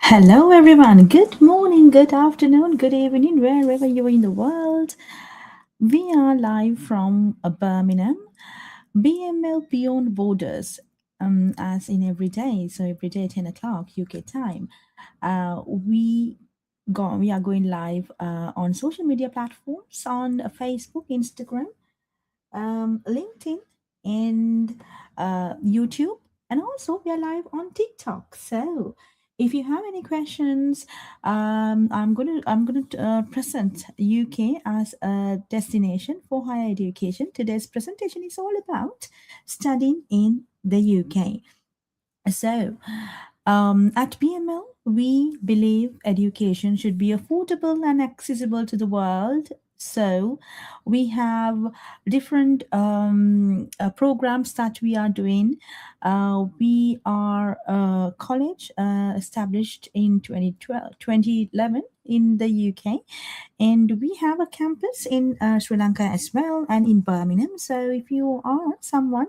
Hello, everyone. Good morning, good afternoon, good evening, wherever you are in the world. We are live from Birmingham, BML Beyond Borders, as in every day. So every day, 10 o'clock UK time. We are going live on social media platforms on Facebook, Instagram, LinkedIn, and YouTube, and also we are live on TikTok. So, if you have any questions, I'm gonna present UK as a destination for higher education. Today's presentation is all about studying in the UK. So, at BML, we believe education should be affordable and accessible to the world. So, we have different programs that we are doing. We are a college established in 2011 in the UK, and we have a campus in Sri Lanka as well and in Birmingham. So, if you are someone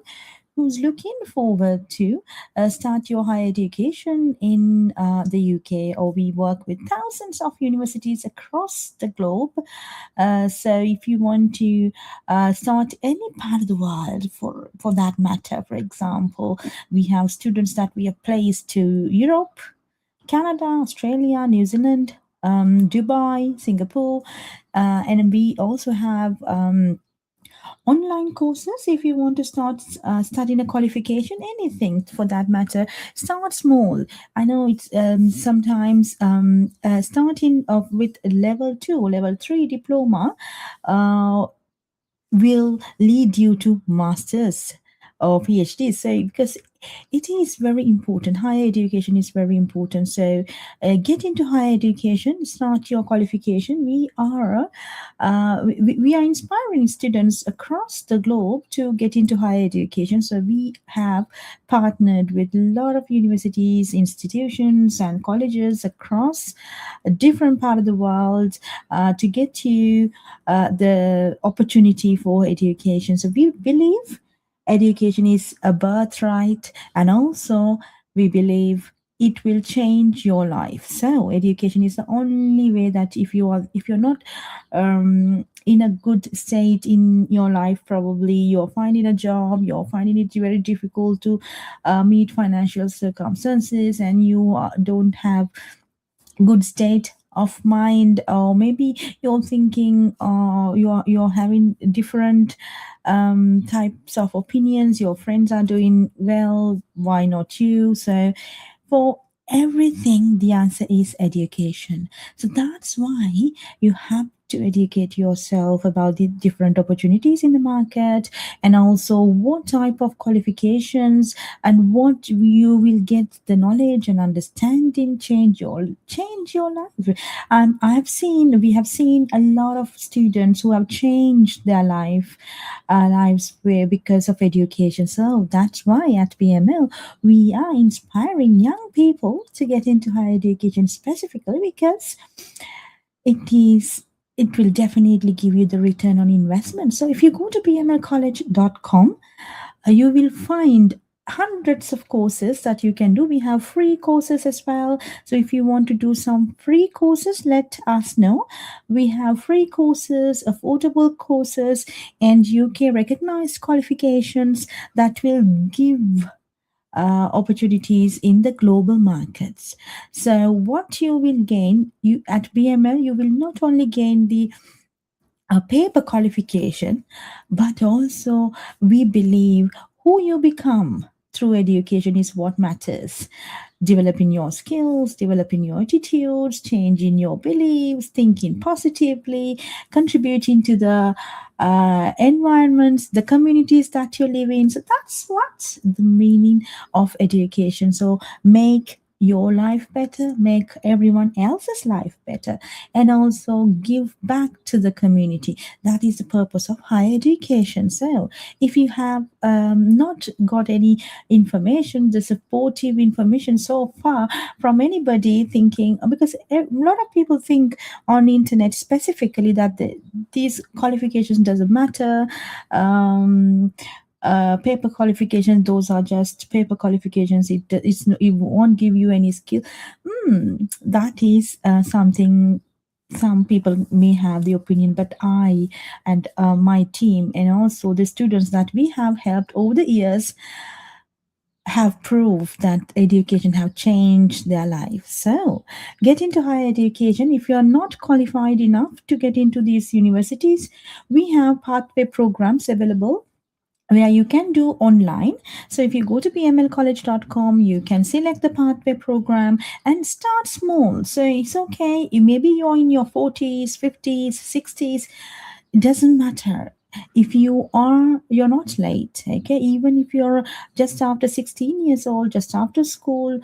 who's looking forward to start your higher education in the UK, or we work with thousands of universities across the globe. So if you want to start any part of the world, for that matter, for example, we have students that we have placed to Europe, Canada, Australia, New Zealand, Dubai, Singapore, and we also have online courses. If you want to start studying a qualification, anything for that matter, start small. I know it's sometimes starting off with level 2, level 3 diploma uh, will lead you to masters or PhD. So because it is very important, higher education is very important. So get into higher education, start your qualification. We are inspiring students across the globe to get into higher education. So we have partnered with a lot of universities, institutions, and colleges across a different part of the world to get you the opportunity for education. So we believe education is a birthright, and also we believe it will change your life. So education is the only way that if you're not in a good state in your life, probably you're finding a job, you're finding it very difficult to meet financial circumstances, and you don't have good state of mind, or maybe you're thinking you're having different types of opinions. Your friends are doing well, why not you? So for everything, the answer is education. So that's why you have to educate yourself about the different opportunities in the market, and also what type of qualifications and what you will get the knowledge and understanding change your life. And we have seen a lot of students who have changed their lives because of education. So that's why at BML we are inspiring young people to get into higher education, specifically because it will definitely give you the return on investment. So if you go to bmlcollege.com, you will find hundreds of courses that you can do. We have free courses as well. So if you want to do some free courses, let us know. We have free courses, affordable courses, and UK recognized qualifications that will give opportunities in the global markets. So what you will gain, you at BML, you will not only gain the paper qualification, but also we believe who you become through education is what matters. Developing your skills, developing your attitudes, changing your beliefs, thinking positively, contributing to the environments, the communities that you live in. So that's what the meaning of education. So make your life better, make everyone else's life better, and also give back to the community. That is the purpose of higher education. So if you have not got any information, the supportive information so far from anybody, thinking, because a lot of people think on the internet specifically that these qualifications doesn't matter, paper qualifications, those are just paper qualifications. It won't give you any skill. That is something some people may have the opinion, but I and my team and also the students that we have helped over the years have proved that education have changed their life. So get into higher education. If you are not qualified enough to get into these universities, we have pathway programs available where you can do online. So if you go to bmlcollege.com, you can select the pathway program and start small. So it's okay. Maybe you're in your 40s, 50s, 60s. It doesn't matter. If you're not late. Okay. Even if you're just after 16 years old, just after school,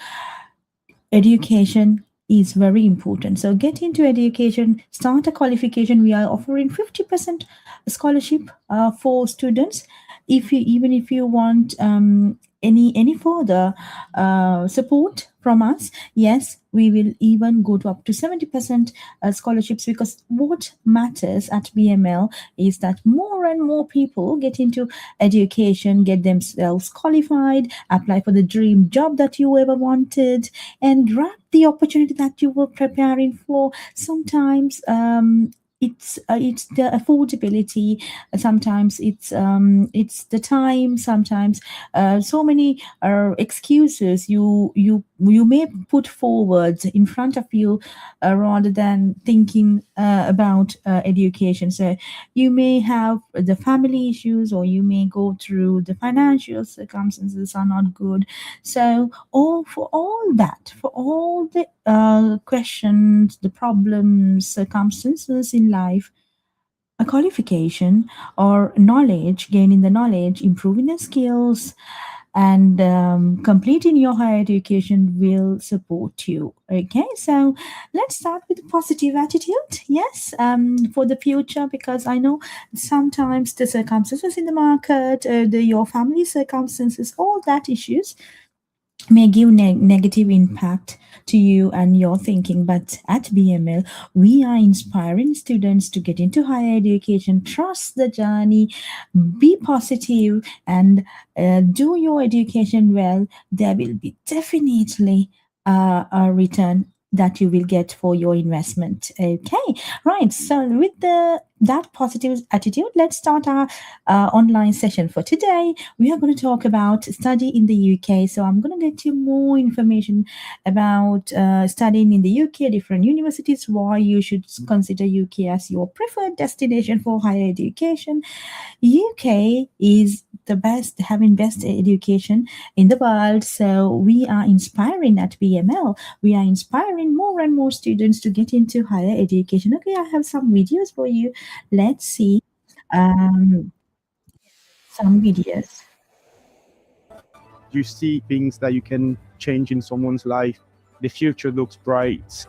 education is very important. So get into education, start a qualification. We are offering 50% scholarship for students. If you even if you want any further support from us, yes, we will even go to up to 70% scholarships, because what matters at BML is that more and more people get into education, get themselves qualified, apply for the dream job that you ever wanted, and grab the opportunity that you were preparing for. Sometimes it's the affordability, sometimes it's the time, sometimes so many excuses you may put forward in front of you, rather than thinking about education. So you may have the family issues, or you may go through the financial circumstances are not good. So for all that, for all the questions, the problems, circumstances in life, a qualification or knowledge, gaining the knowledge, improving the skills, and completing your higher education will support you. Okay, so let's start with a positive attitude. Yes, for the future, because I know sometimes the circumstances in the market, your family circumstances, all that issues may give negative impact to you and your thinking. But at BML, we are inspiring students to get into higher education, trust the journey, be positive, and do your education well. There will be definitely a return that you will get for your investment. Okay, right. So with that positive attitude, let's start our online session for today. We are going to talk about study in the UK. So I'm going to get you more information about studying in the UK, different universities, why you should consider UK as your preferred destination for higher education. UK is the best, having best education in the world. So we are inspiring at BML. We are inspiring more and more students to get into higher education. Okay, I have some videos for you. Let's see um, some videos. You see things that you can change in someone's life. The future looks bright.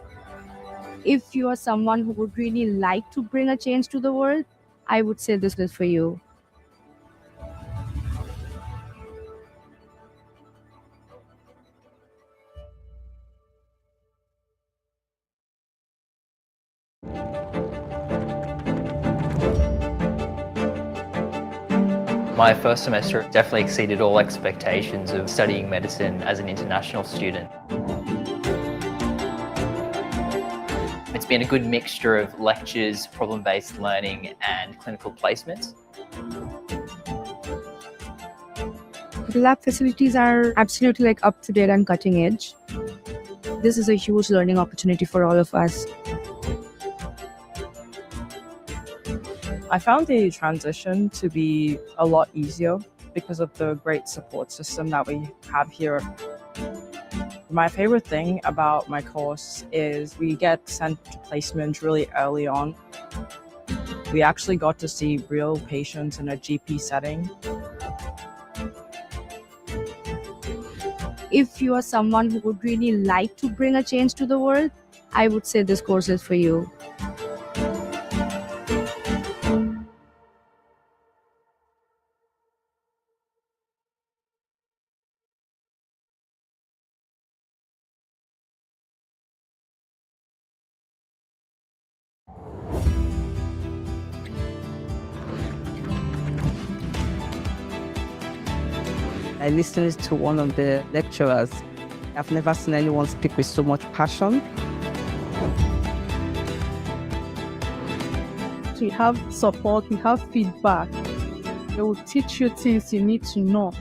If you are someone who would really like to bring a change to the world, I would say this is for you. My first semester definitely exceeded all expectations of studying medicine as an international student. It's been a good mixture of lectures, problem-based learning, and clinical placements. The lab facilities are absolutely up to date and cutting edge. This is a huge learning opportunity for all of us. I found the transition to be a lot easier because of the great support system that we have here. My favorite thing about my course is we get sent to placement really early on. We actually got to see real patients in a GP setting. If you are someone who would really like to bring a change to the world, I would say this course is for you. I listened to one of the lecturers. I've never seen anyone speak with so much passion. We have support, we have feedback. They will teach you things you need to know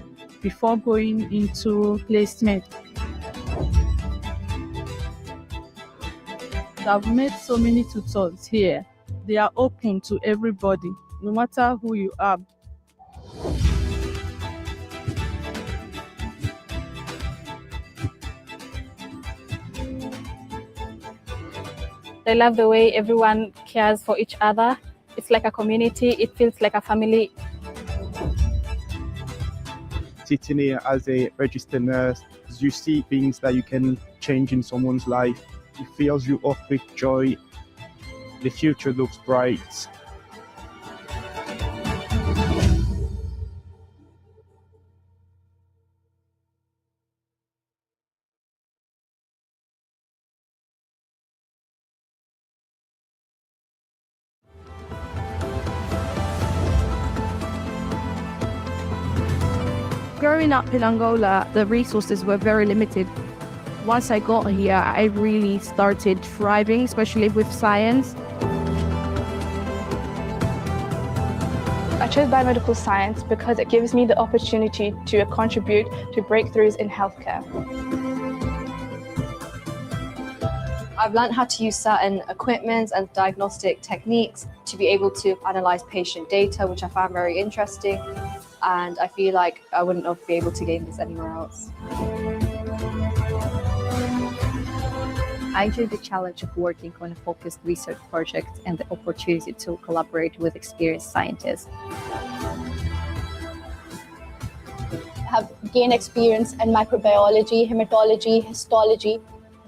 before going into placement. I've met so many tutors here. They are open to everybody, no matter who you are. I love the way everyone cares for each other. It's like a community. It feels like a family. Sitting here as a registered nurse, you see things that you can change in someone's life. It fills you up with joy. The future looks bright. Growing up in Angola, the resources were very limited. Once I got here, I really started thriving, especially with science. I chose biomedical science because it gives me the opportunity to contribute to breakthroughs in healthcare. I've learned how to use certain equipment and diagnostic techniques to be able to analyze patient data, which I found very interesting. And I feel like I wouldn't have been able to gain this anywhere else. I enjoyed the challenge of working on a focused research project and the opportunity to collaborate with experienced scientists. Have gained experience in microbiology, hematology, histology.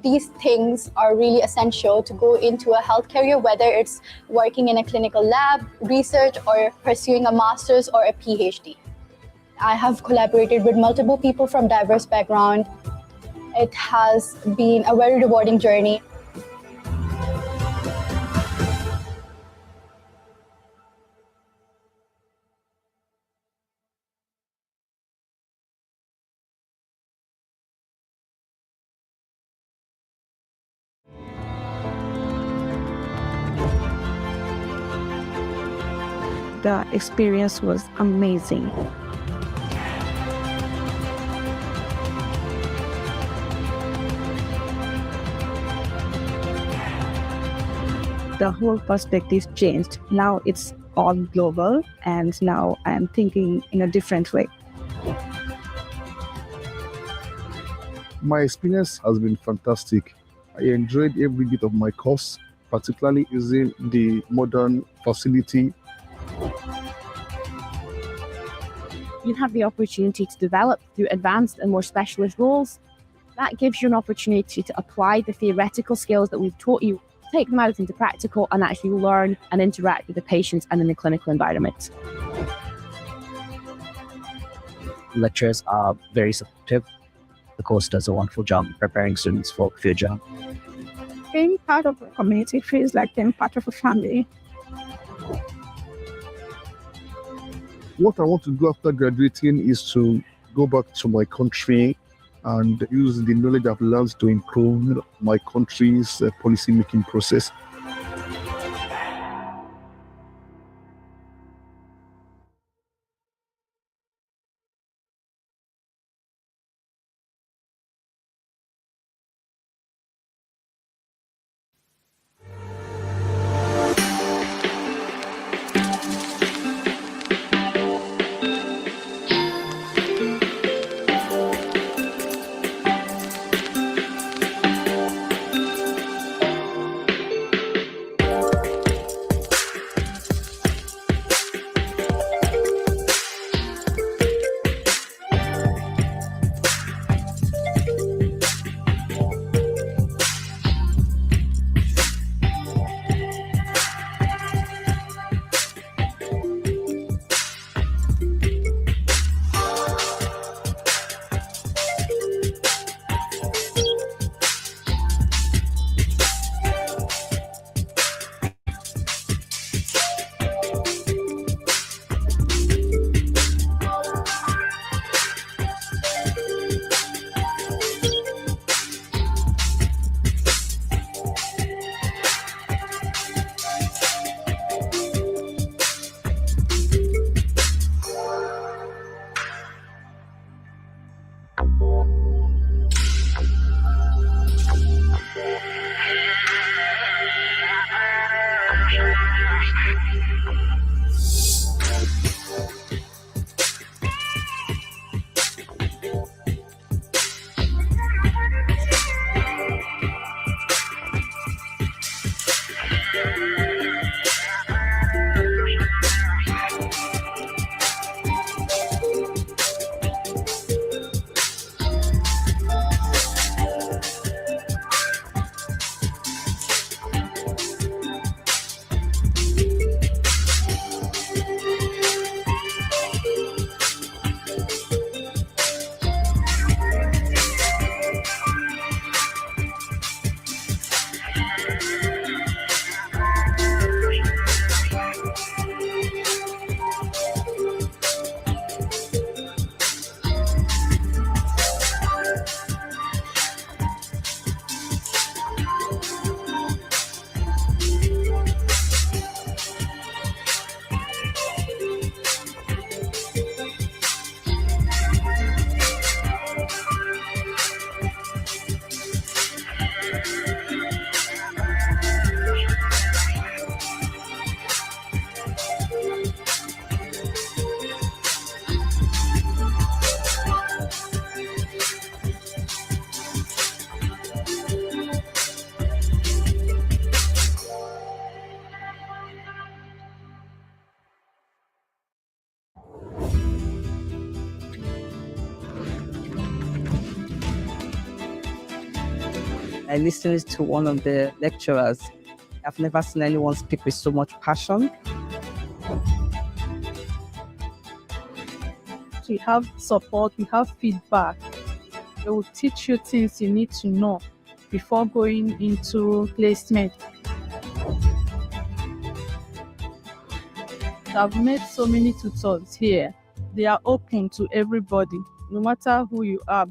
These things are really essential to go into a health career, whether it's working in a clinical lab, research, or pursuing a master's or a PhD. I have collaborated with multiple people from diverse backgrounds. It has been a very rewarding journey. The experience was amazing. The whole perspective changed. Now it's all global, and now I'm thinking in a different way. My experience has been fantastic. I enjoyed every bit of my course, particularly using the modern facility. You have the opportunity to develop through advanced and more specialist roles. That gives you an opportunity to apply the theoretical skills that we've taught you, take them out into practical, and actually learn and interact with the patients and in the clinical environment. Lecturers are very supportive. The course does a wonderful job preparing students for the future. Being part of a community feels like being part of a family. What I want to do after graduating is to go back to my country and use the knowledge I've learned to improve my country's policy-making process. I listened to one of the lecturers. I've never seen anyone speak with so much passion. We have support, we have feedback. They will teach you things you need to know before going into placement. I've met so many tutors here. They are open to everybody, no matter who you are.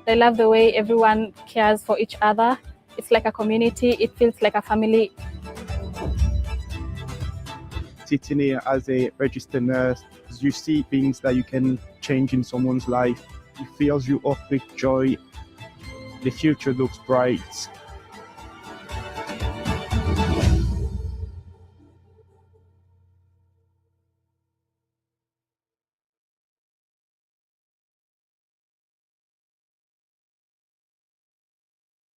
I love the way everyone cares for each other. It's like a community. It feels like a family. Sitting here as a registered nurse, you see things that you can change in someone's life. It fills you up with joy. The future looks bright.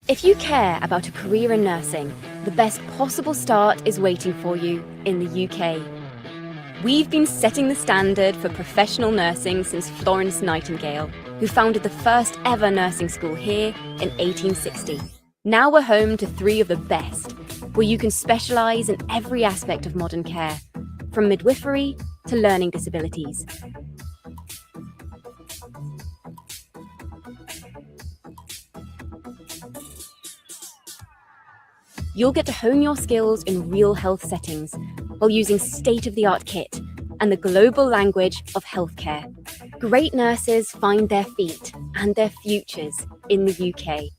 If you care about a career in nursing, the best possible start is waiting for you in the UK. We've been setting the standard for professional nursing since Florence Nightingale, who founded the first ever nursing school here in 1860. Now we're home to 3 of the best, where you can specialise in every aspect of modern care, from midwifery to learning disabilities. You'll get to hone your skills in real health settings while using state-of-the-art kit and the global language of healthcare. Great nurses find their feet and their futures in the UK.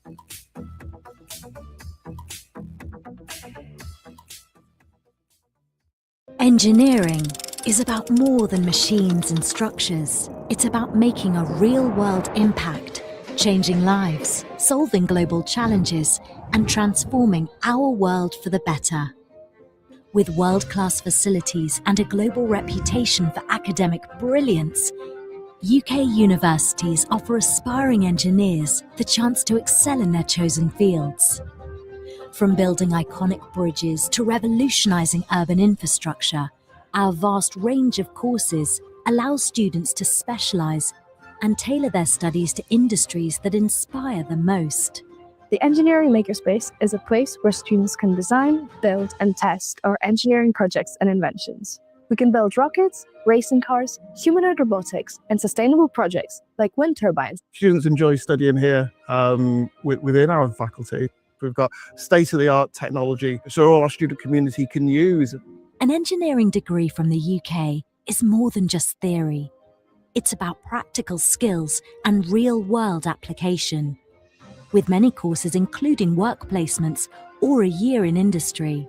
Engineering is about more than machines and structures. It's about making a real-world impact, changing lives, solving global challenges, and transforming our world for the better. With world-class facilities and a global reputation for academic brilliance, UK universities offer aspiring engineers the chance to excel in their chosen fields. From building iconic bridges to revolutionising urban infrastructure, our vast range of courses allows students to specialise and tailor their studies to industries that inspire them most. The Engineering Makerspace is a place where students can design, build, and test our engineering projects and inventions. We can build rockets, racing cars, humanoid robotics, and sustainable projects like wind turbines. Students enjoy studying here within our faculty. We've got state-of-the-art technology, so all our student community can use. An engineering degree from the UK is more than just theory. It's about practical skills and real-world application, with many courses including work placements or a year in industry.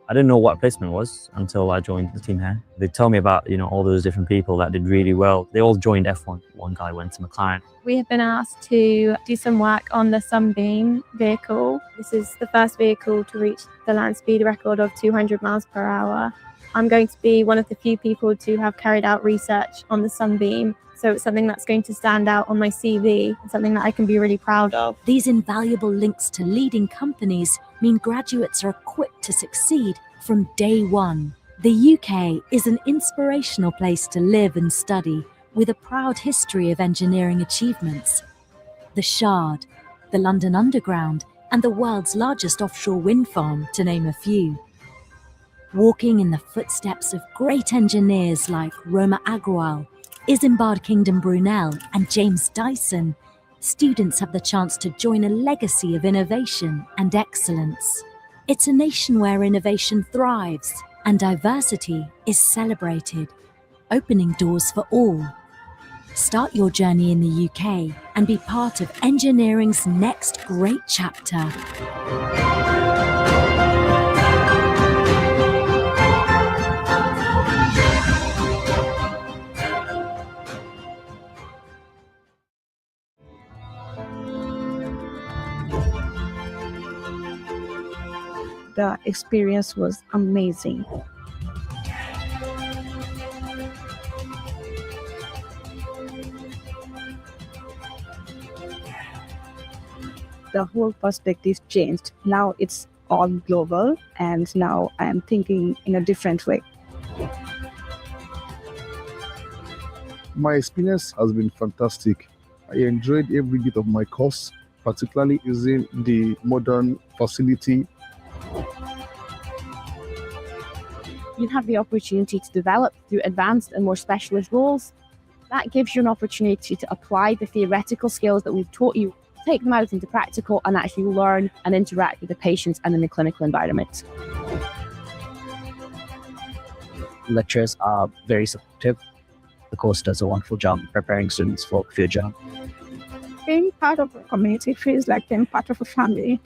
I didn't know what placement was until I joined the team here. They told me about, all those different people that did really well. They all joined F1. One guy went to McLaren. We have been asked to do some work on the Sunbeam vehicle. This is the first vehicle to reach the land speed record of 200 miles per hour. I'm going to be one of the few people to have carried out research on the Sunbeam. So it's something that's going to stand out on my CV, something that I can be really proud of. These invaluable links to leading companies mean graduates are equipped to succeed from day one. The UK is an inspirational place to live and study, with a proud history of engineering achievements. The Shard, the London Underground, and the world's largest offshore wind farm, to name a few. Walking in the footsteps of great engineers like Roma Agrawal, Isambard Kingdom Brunel, and James Dyson, students have the chance to join a legacy of innovation and excellence. It's a nation where innovation thrives and diversity is celebrated, opening doors for all. Start your journey in the UK and be part of engineering's next great chapter. The experience was amazing. The whole perspective changed. Now it's all global, and now I am thinking in a different way. My experience has been fantastic. I enjoyed every bit of my course, particularly using the modern facility. You have the opportunity to develop through advanced and more specialist roles. That gives you an opportunity to apply the theoretical skills that we've taught you, take them out into practical, and actually learn and interact with the patients and in the clinical environment. Lecturers are very supportive. The course does a wonderful job preparing students for future. Being part of a community feels like being part of a family.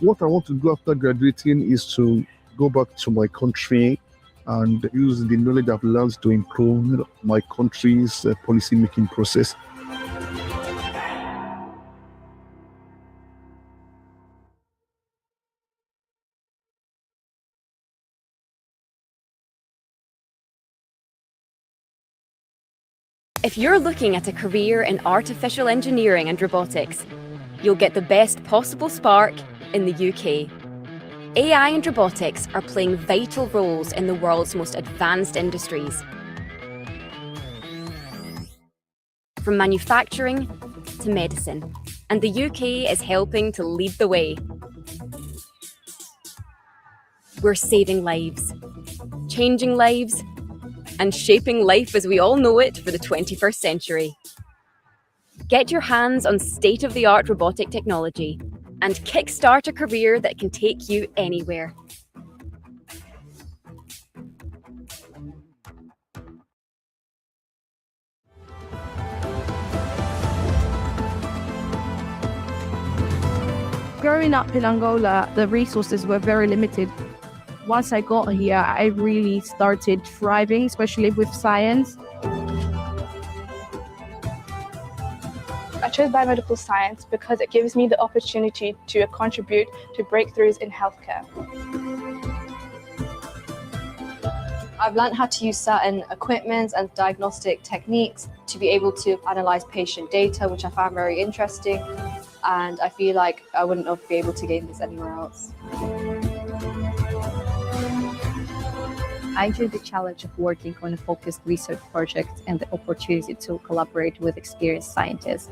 What I want to do after graduating is to go back to my country and use the knowledge I've learned to improve my country's policy-making process. If you're looking at a career in artificial engineering and robotics, you'll get the best possible spark in the UK. AI and robotics are playing vital roles in the world's most advanced industries. From manufacturing to medicine, and the UK is helping to lead the way. We're saving lives, changing lives, and shaping life as we all know it for the 21st century. Get your hands on state-of-the-art robotic technology and kickstart a career that can take you anywhere. Growing up in Angola, the resources were very limited. Once I got here, I really started thriving, especially with science. I chose biomedical science because it gives me the opportunity to contribute to breakthroughs in healthcare. I've learned how to use certain equipment and diagnostic techniques to be able to analyze patient data, which I found very interesting. And I feel like I wouldn't have been able to gain this anywhere else. I enjoyed the challenge of working on a focused research project and the opportunity to collaborate with experienced scientists.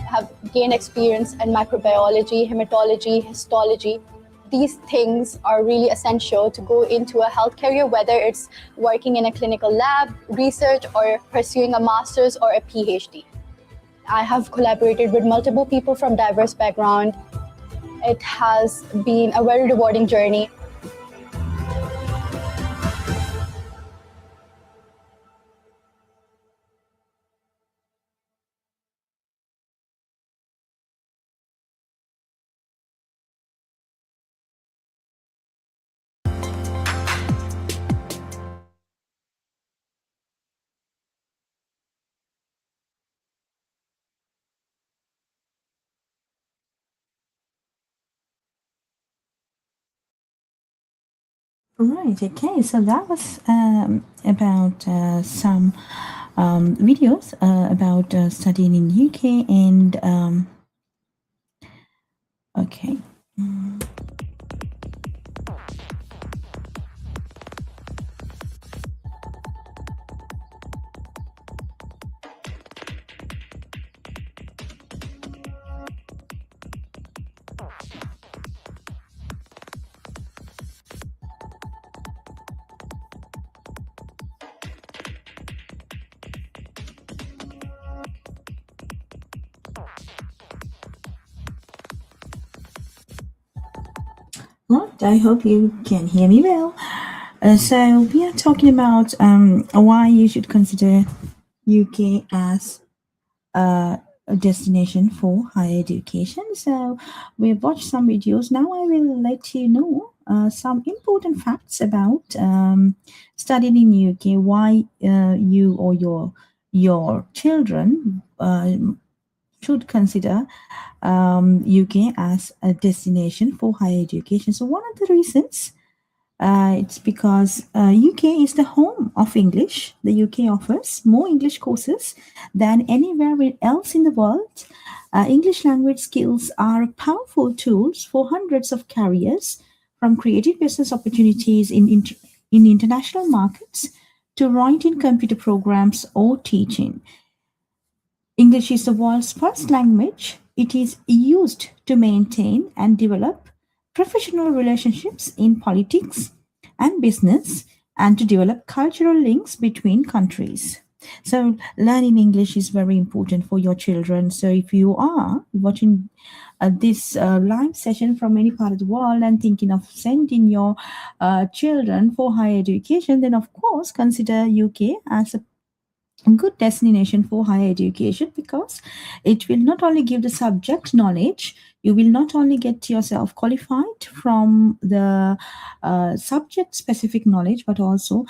Have gained experience in microbiology, hematology, histology. These things are really essential to go into a health career, whether it's working in a clinical lab, research, or pursuing a master's or a PhD. I have collaborated with multiple people from diverse backgrounds. It has been a very rewarding journey. Right, okay, so that was about some videos about studying in UK and okay. Right, I hope you can hear me well. So we are talking about why you should consider UK as a destination for higher education. So we've watched some videos. Now I will let you know some important facts about studying in UK, why you or your children should consider UK as a destination for higher education. So one of the reasons it's because UK is the home of English. The UK offers more English courses than anywhere else in the world. English language skills are powerful tools for hundreds of careers, from creative business opportunities in international markets to writing computer programs or teaching. English is the world's first language. It is used to maintain and develop professional relationships in politics and business and to develop cultural links between countries. So, learning English is very important for your children. So, if you are watching this live session from any part of the world and thinking of sending your children for higher education, then of course consider UK as a good destination for higher education, because it will not only give the subject knowledge, you will not only get yourself qualified from the subject specific knowledge, but also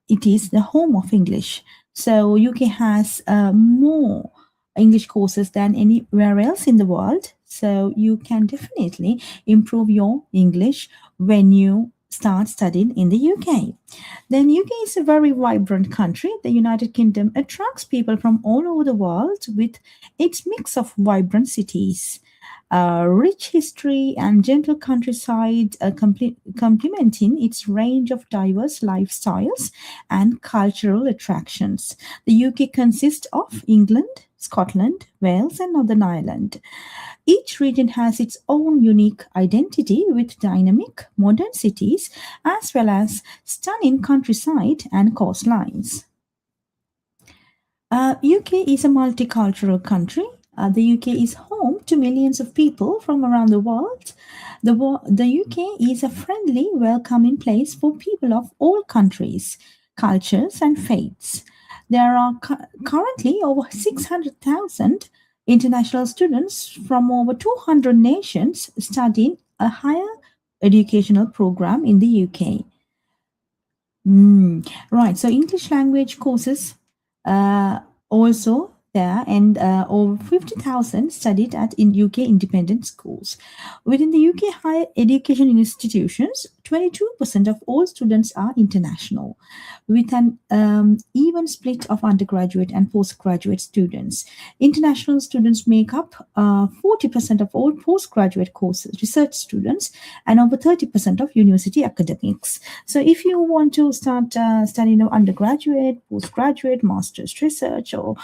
it is the home of English. So UK has more English courses than anywhere else in the world. So you can definitely improve your English when you start studying in the UK. Then UK is a very vibrant country. The United Kingdom attracts people from all over the world with its mix of vibrant cities, rich history and gentle countryside, complementing its range of diverse lifestyles and cultural attractions. The UK consists of England, Scotland, Wales, and Northern Ireland. Each region has its own unique identity with dynamic modern cities as well as stunning countryside and coastlines. UK is a multicultural country. The UK is home to millions of people from around the world. The UK is a friendly, welcoming place for people of all countries, cultures, and faiths. There are currently over 600,000 international students from over 200 nations studying a higher educational program in the UK. Right, so English language courses also there, and over 50,000 studied at in UK independent schools. Within the UK higher education institutions, 22% of all students are international, with an even split of undergraduate and postgraduate students. International students make up 40% of all postgraduate courses, research students, and over 30% of university academics. So if you want to start studying undergraduate, postgraduate, master's research, or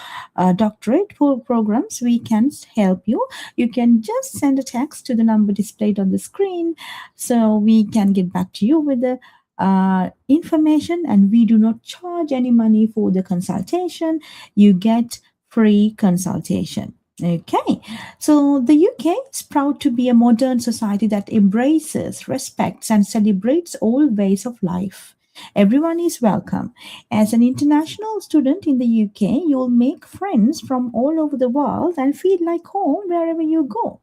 doctorate programs, we can help you. You can just send a text to the number displayed on the screen, so we can get back to you with the information, and we do not charge any money for the consultation. You get free consultation. Okay, so the UK is proud to be a modern society that embraces, respects, and celebrates all ways of life. Everyone is welcome. As an international student in the UK, you'll make friends from all over the world and feel like home wherever you go.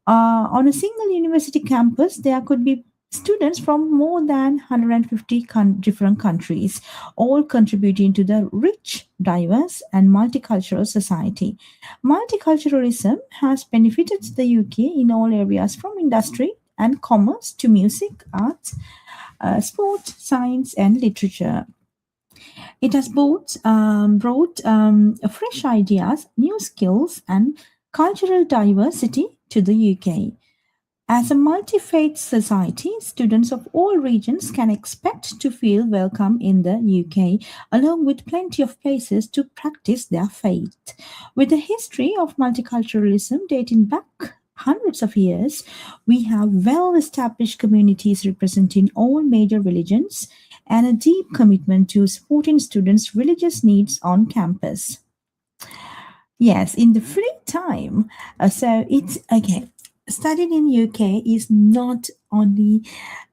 On a single university campus, there could be students from more than 150 different countries, all contributing to the rich, diverse, and multicultural society. Multiculturalism has benefited the UK in all areas, from industry and commerce to music, arts, sport, science, and literature. It has brought fresh ideas, new skills, and cultural diversity to the UK. As a multi-faith society, students of all regions can expect to feel welcome in the UK, along with plenty of places to practice their faith. With a history of multiculturalism dating back hundreds of years, we have well-established communities representing all major religions and a deep commitment to supporting students' religious needs on campus. Yes, in the free time. So it's okay. Studying in UK is not only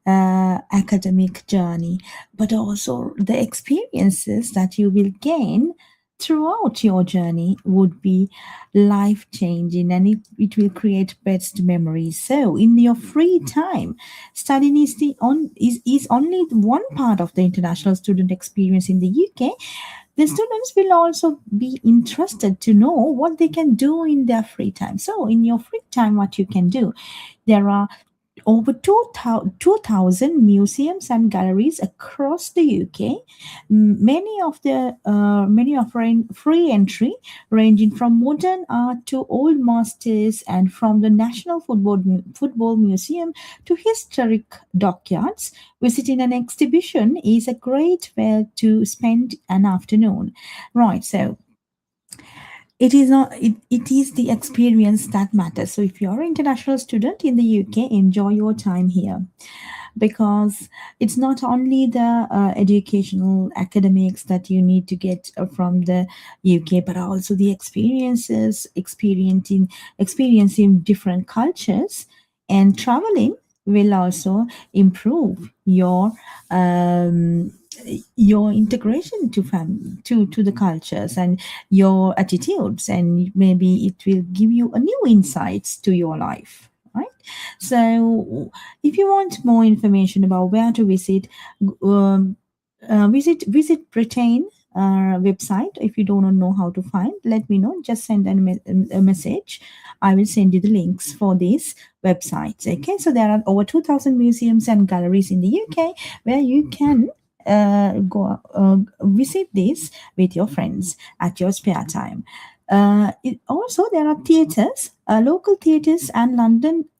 academic journey, but also the experiences that you will gain throughout your journey would be life-changing, and it will create best memories. So in your free time, studying is only one part of the international student experience in the UK. The students will also be interested to know what they can do in their free time. So in your free time, what you can do, there are over 2,000 museums and galleries across the UK. Many offering free entry, ranging from modern art to old masters, and from the National Football Museum to historic dockyards. Visiting an exhibition is a great way to spend an afternoon. Right, so it is not it is the experience that matters. So if you're an international student in the UK, enjoy your time here, because it's not only the educational academics that you need to get from the UK, but also the experiencing different cultures, and traveling will also improve your integration to the cultures and your attitudes, and maybe it will give you a new insights to your life, right? So if you want more information about where to visit, visit Britain website. If you don't know how to find, let me know, just send a message. I will send you the links for these websites. Okay, so there are over 2,000 museums and galleries in the UK where you can go visit this with your friends at your spare time. Also, there are theatres, local theatres, and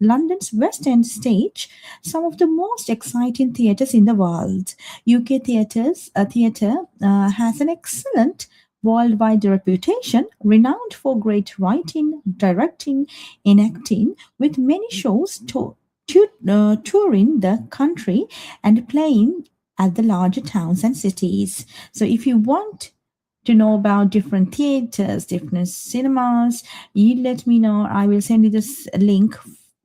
London's West End stage, some of the most exciting theatres in the world. UK theatre has an excellent worldwide reputation, renowned for great writing, directing, and acting, with many shows touring the country and playing at the larger towns and cities. So if you want to know about different theaters, different cinemas, you let me know. I will send you this link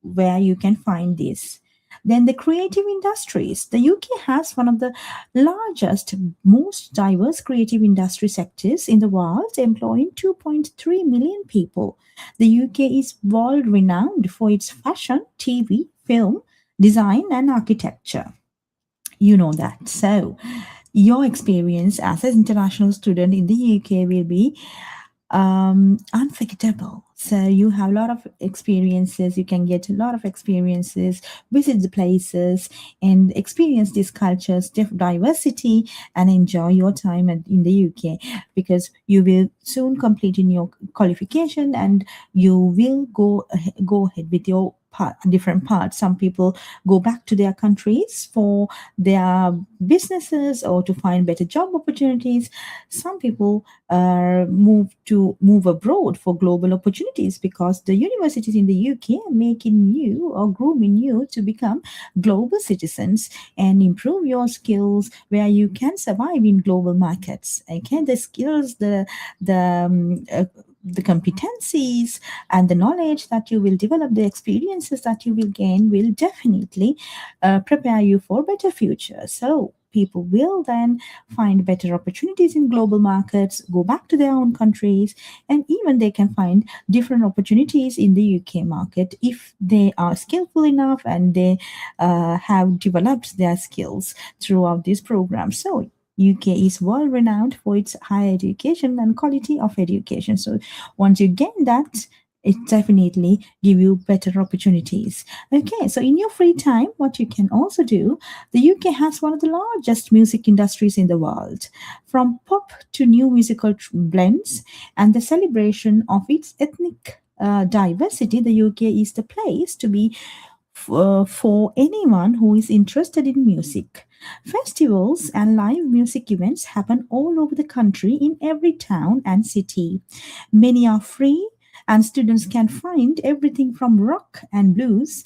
where you can find this. Then the creative industries. The UK has one of the largest, most diverse creative industry sectors in the world, employing 2.3 million people. The UK is world renowned for its fashion, TV, film, design, and architecture. You know that. So your experience as an international student in the UK will be unforgettable. So you have a lot of experiences, you can get a lot of experiences, visit the places and experience these cultures, diversity, and enjoy your time in the UK, because you will soon complete in your qualification and you will go ahead with your different parts. Some people go back to their countries for their businesses or to find better job opportunities. Some people move abroad for global opportunities, because the universities in the UK are making you or grooming you to become global citizens and improve your skills where you can survive in global markets. Okay, the skills, the competencies and the knowledge that you will develop, the experiences that you will gain, will definitely prepare you for better future. So people will then find better opportunities in global markets, go back to their own countries, and even they can find different opportunities in the UK market if they are skillful enough and they have developed their skills throughout this program. So UK is world renowned for its higher education and quality of education. So once you gain that, it definitely give you better opportunities. Okay, so in your free time, what you can also do, the UK has one of the largest music industries in the world. From pop to new musical blends and the celebration of its ethnic diversity, the UK is the place to be for anyone who is interested in music. Festivals and live music events happen all over the country in every town and city. Many are free, and students can find everything from rock and blues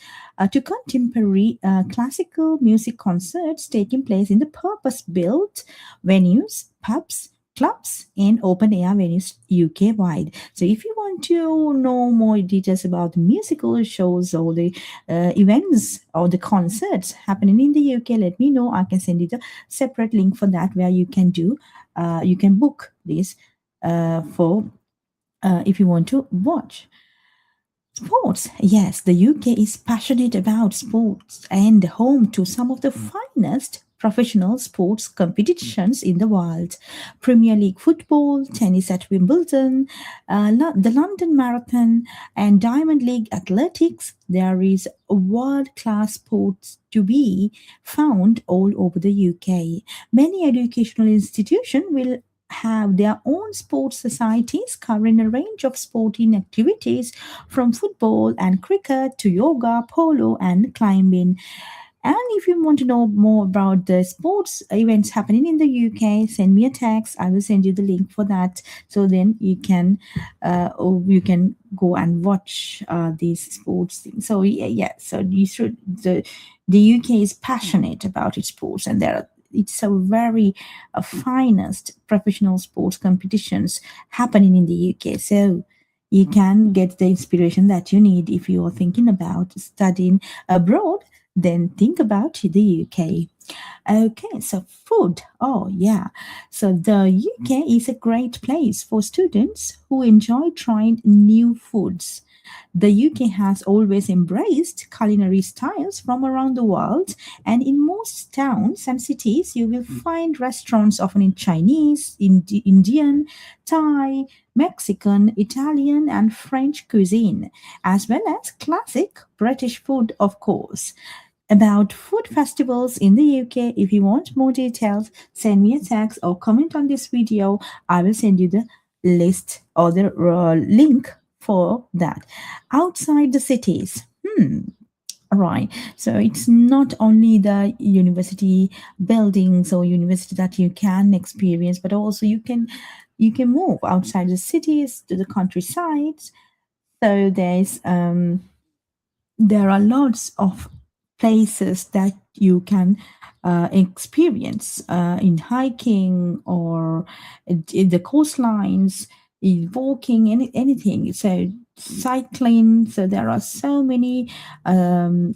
to contemporary classical music concerts taking place in the purpose-built venues, pubs, clubs, and open-air venues UK-wide. So if you want to know more details about the musical shows or the events or the concerts happening in the UK, let me know. I can send you the separate link for that, where you can book this for if you want to watch. Sports. Yes, the UK is passionate about sports and home to some of the finest professional sports competitions in the world. Premier League football, tennis at Wimbledon, the London Marathon, and Diamond League athletics. There is world-class sports to be found all over the UK. Many educational institutions will have their own sports societies covering a range of sporting activities from football and cricket to yoga, polo, and climbing. And if you want to know more about the sports events happening in the UK, send me a text. I will send you the link for that. So then you can go and watch these sports things. So so you should. The UK is passionate about its sports, and it's a very finest professional sports competitions happening in the UK. So you can get the inspiration that you need if you are thinking about studying abroad. Then think about the UK. Okay, so food. Oh, yeah. So the UK is a great place for students who enjoy trying new foods. The UK has always embraced culinary styles from around the world, and in most towns and cities, you will find restaurants often in Chinese, Indian, Thai, Mexican, Italian, and French cuisine, as well as classic British food, of course. About food festivals in the UK, if you want more details, send me a text or comment on this video. I will send you the list or the link for that. Outside the cities, right. So it's not only the university buildings or university that you can experience, but also you can move outside the cities to the countrysides. So there are lots of places that you can experience in hiking or in the coastlines, in walking, anything. So cycling. So there are so many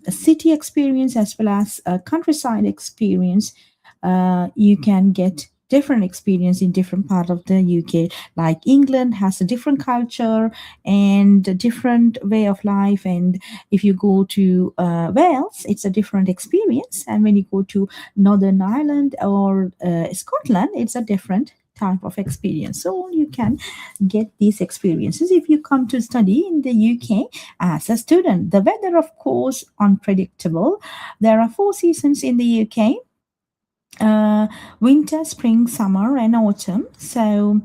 city experience as well as countryside experience. You can get different experience in different part of the UK. Like England has a different culture and a different way of life, and if you go to Wales, it's a different experience, and when you go to Northern Ireland or Scotland, it's a different type of experience. So you can get these experiences if you come to study in the UK as a student. The weather, of course, unpredictable. There are 4 seasons in the UK: winter, spring, summer, and autumn. So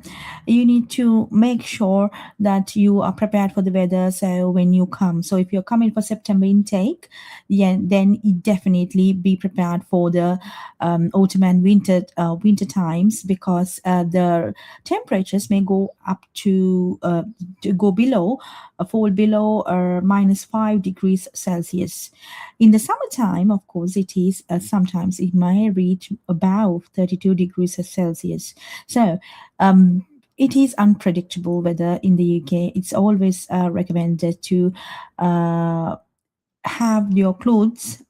you need to make sure that you are prepared for the weather. So when you come, so if you're coming for September intake, then you definitely be prepared for the autumn and winter times, because the temperatures may go up to go below, fall below or -5 degrees Celsius. In the summertime, of course, it is sometimes it may reach above 32 degrees Celsius. So it is unpredictable weather in the UK. It's always recommended to have your clothes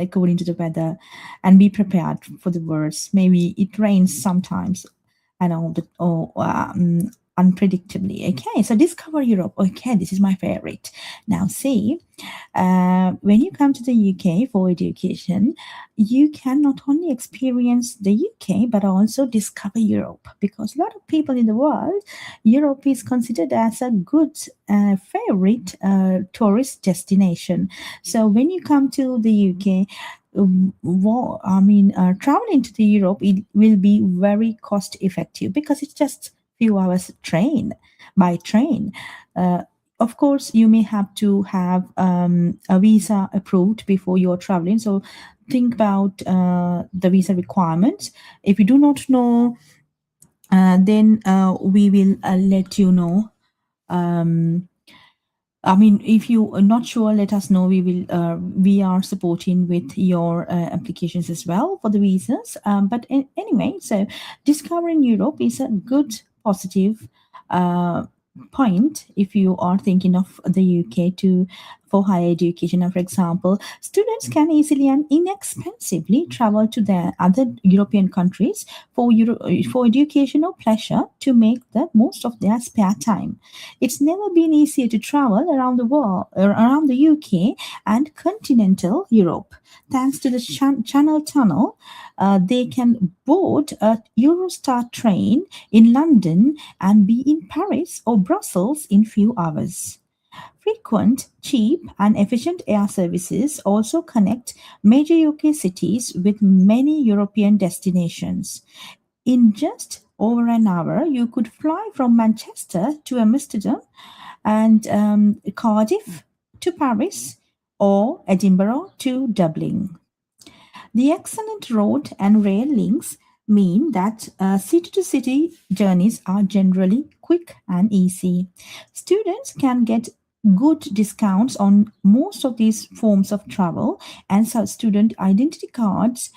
according to the weather and be prepared for the worst. Maybe it rains sometimes and unpredictably. Okay, so discover Europe. Okay, this is my favorite. Now see, when you come to the UK for education, you can not only experience the UK but also discover Europe, because a lot of people in the world, Europe is considered as a good favorite tourist destination. So when you come to the UK, traveling to the Europe, it will be very cost effective because it's just few hours by train. Of course, you may have to have a visa approved before you're traveling. So think about the visa requirements. If you do not know, then we will let you know. If you are not sure, let us know. We are supporting with your applications as well for the visas. But anyway, so discovering Europe is a good positive point if you are thinking of the UK for higher education. Now, for example, students can easily and inexpensively travel to the other European countries for educational pleasure to make the most of their spare time. It's never been easier to travel around the world, around the UK and continental Europe. Thanks to the Channel Tunnel, they can board a Eurostar train in London and be in Paris or Brussels in few hours. Frequent, cheap, and efficient air services also connect major UK cities with many European destinations. In just over an hour, you could fly from Manchester to Amsterdam and Cardiff to Paris or Edinburgh to Dublin. The excellent road and rail links mean that city-to-city journeys are generally quick and easy. Students can get good discounts on most of these forms of travel, and so student identity cards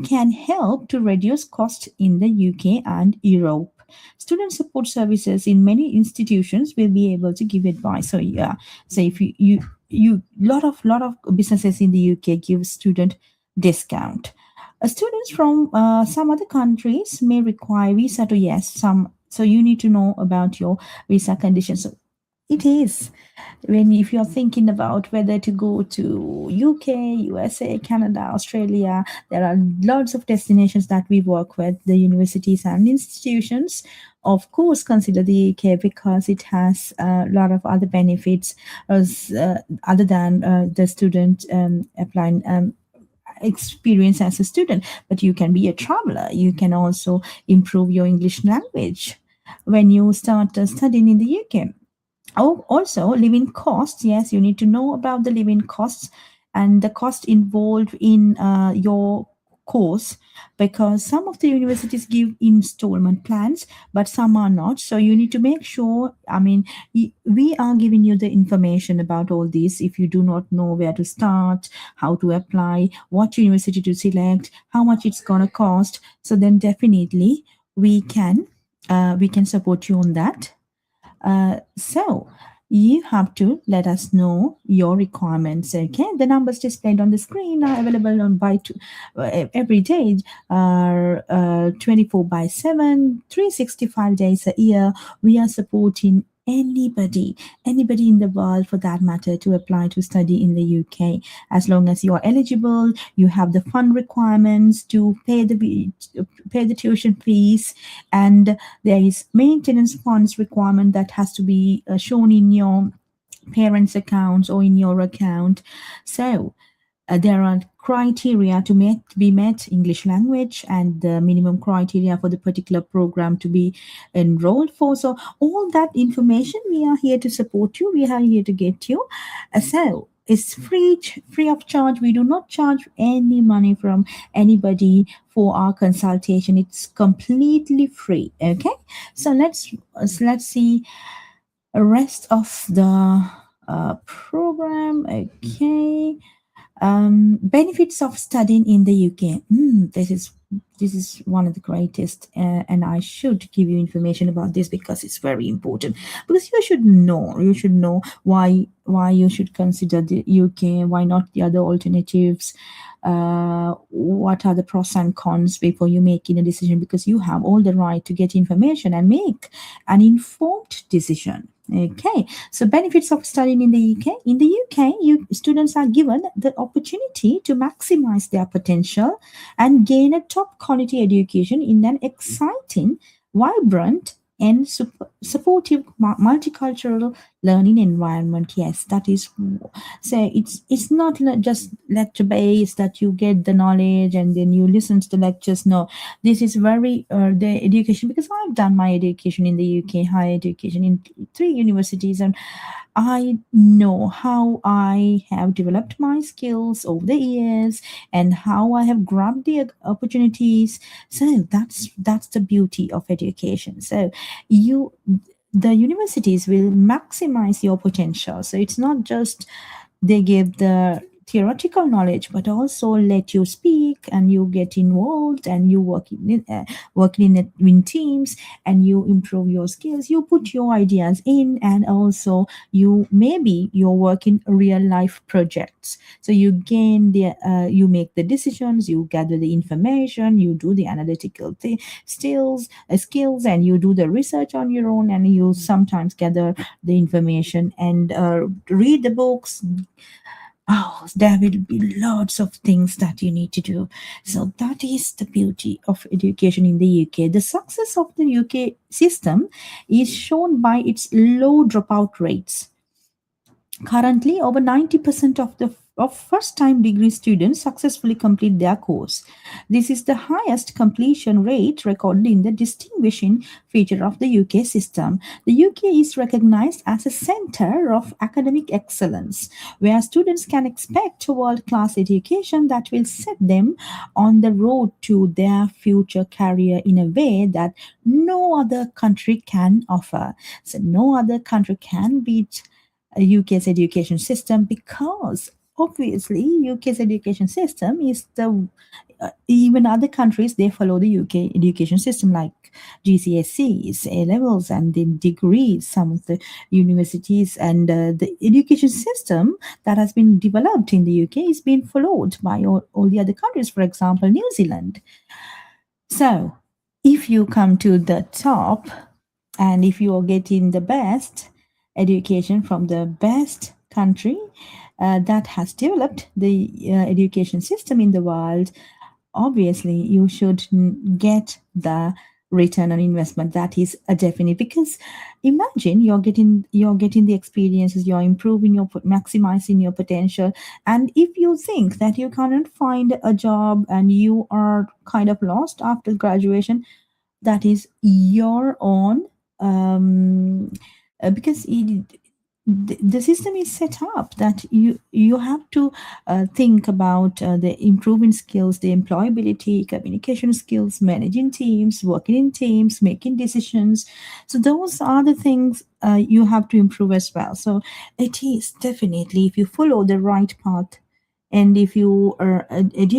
can help to reduce cost in the UK and Europe. Student support services in many institutions will be able to give advice. So yeah, so if you lot of businesses in the UK give student discount. Students from some other countries may require visa to so you need to know about your visa conditions. So it is if you're thinking about whether to go to UK, USA, Canada, Australia, there are lots of destinations that we work with, the universities and institutions. Of course, consider the UK because it has a lot of other benefits other than the student applying experience as a student. But you can be a traveler. You can also improve your English language when you start studying in the UK. Oh, also, living costs. Yes, you need to know about the living costs and the cost involved in your course, because some of the universities give installment plans, but some are not. So you need to make sure, we are giving you the information about all this. If you do not know where to start, how to apply, what university to select, how much it's going to cost, so then definitely we can support you on that. So you have to let us know your requirements. Okay, the numbers displayed on the screen are available on every day, 24/7, 365 days a year. We are supporting anybody in the world for that matter to apply to study in the UK, as long as you are eligible, you have the fund requirements to pay the tuition fees, and there is maintenance funds requirement that has to be shown in your parents' accounts or in your account. So there are criteria to be met, English language, and the minimum criteria for the particular program to be enrolled for. So all that information, we are here to support you. We are here to get you. So it's free of charge. We do not charge any money from anybody for our consultation. It's completely free. Okay. So let's see the rest of the program. Okay. Benefits of studying in the UK. This is one of the greatest, and I should give you information about this because it's very important. Because you should know why you should consider the UK, why not the other alternatives. What are the pros and cons before you making a decision? Because you have all the right to get information and make an informed decision. Okay, so benefits of studying in the UK. In the UK, students are given the opportunity to maximize their potential and gain a top quality education in an exciting, vibrant, and supportive multicultural learning environment. Yes, that is. So it's not just lecture based that you get the knowledge and then you listen to the lectures. No, this is very the education, because I've done my education in the UK, higher education in 3 universities, and I know how I have developed my skills over the years and how I have grabbed the opportunities. So that's the beauty of education. So the universities will maximize your potential. So it's not just they give the theoretical knowledge, but also let you speak and you get involved and you work in teams and you improve your skills. You put your ideas in, and also you work in real life projects. So you gain you make the decisions, you gather the information, you do the analytical skills, and you do the research on your own, and you sometimes gather the information and read the books. Oh, there will be lots of things that you need to do. So that is the beauty of education in the UK. The success of the UK system is shown by its low dropout rates. Currently, over 90% of first-time degree students successfully complete their course. This is the highest completion rate recorded in the distinguishing feature of the UK system. The UK is recognized as a center of academic excellence, where students can expect a world-class education that will set them on the road to their future career in a way that no other country can offer. So no other country can beat UK's education system, because obviously UK's education system is even other countries, they follow the UK education system, like GCSEs, A levels, and then degrees. Some of the universities and the education system that has been developed in the UK is being followed by all the other countries, for example New Zealand. So if you come to the top and if you are getting the best education from the best country that has developed the education system in the world, obviously you should get the return on investment. That is a definite, because imagine you're getting the experiences, you're improving, you're maximizing your potential, and if you think that you cannot find a job and you are kind of lost after graduation, that is your own because the system is set up that you have to think about the improving skills, the employability, communication skills, managing teams, working in teams, making decisions. So those are the things you have to improve as well. So it is definitely, if you follow the right path, and if you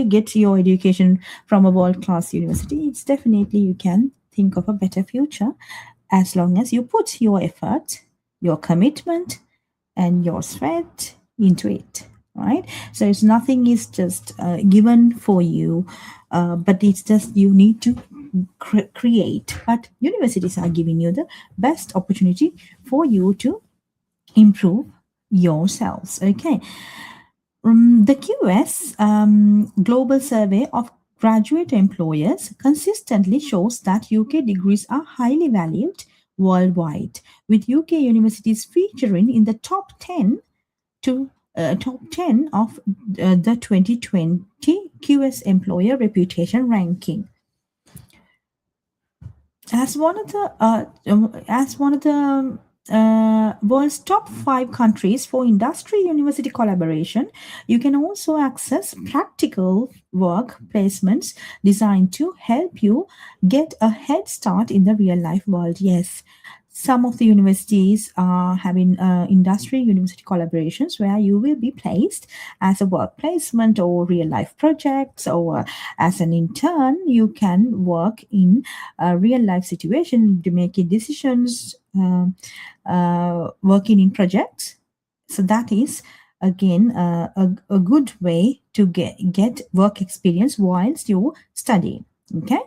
get your education from a world-class university, it's definitely you can think of a better future, as long as you put your effort, your commitment, and your sweat into it, right? So it's nothing is just given for you, but it's just you need to create. But universities are giving you the best opportunity for you to improve yourselves. Okay. The QS Global Survey of Graduate Employers consistently shows that UK degrees are highly valued worldwide, with UK universities featuring in the top 10 of the 2020 QS Employer Reputation Ranking. As one of the world's top 5 countries for industry university collaboration, you can also access practical work placements designed to help you get a head start in the real life world. Yes, some of the universities are having industry university collaborations where you will be placed as a work placement or real life projects, or as an intern. You can work in a real life situation to make decisions, working in projects. So that is again a good way to get work experience whilst you study. Okay.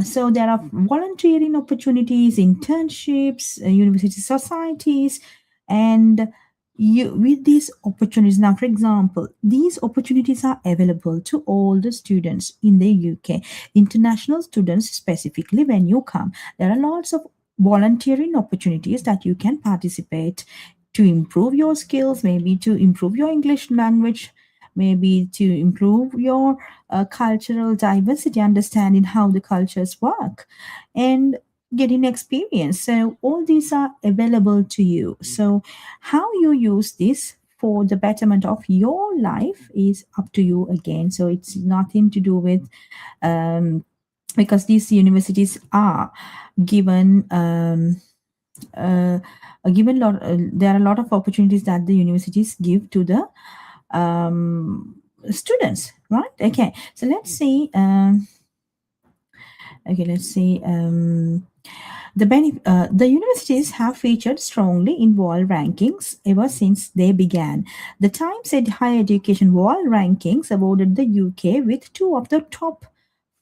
So there are volunteering opportunities, internships, university societies, and with these opportunities. Now, for example, these opportunities are available to all the students in the UK, international students specifically. When you come, there are lots of volunteering opportunities that you can participate to improve your skills, maybe to improve your English language, maybe to improve your cultural diversity, understanding how the cultures work, and getting experience. So all these are available to you. So how you use this for the betterment of your life is up to you again. So it's nothing to do with because these universities are given there are a lot of opportunities that the universities give to the students, right? Okay, so let's see. The universities have featured strongly in world rankings ever since they began. The Times said higher education world rankings awarded the UK with two of the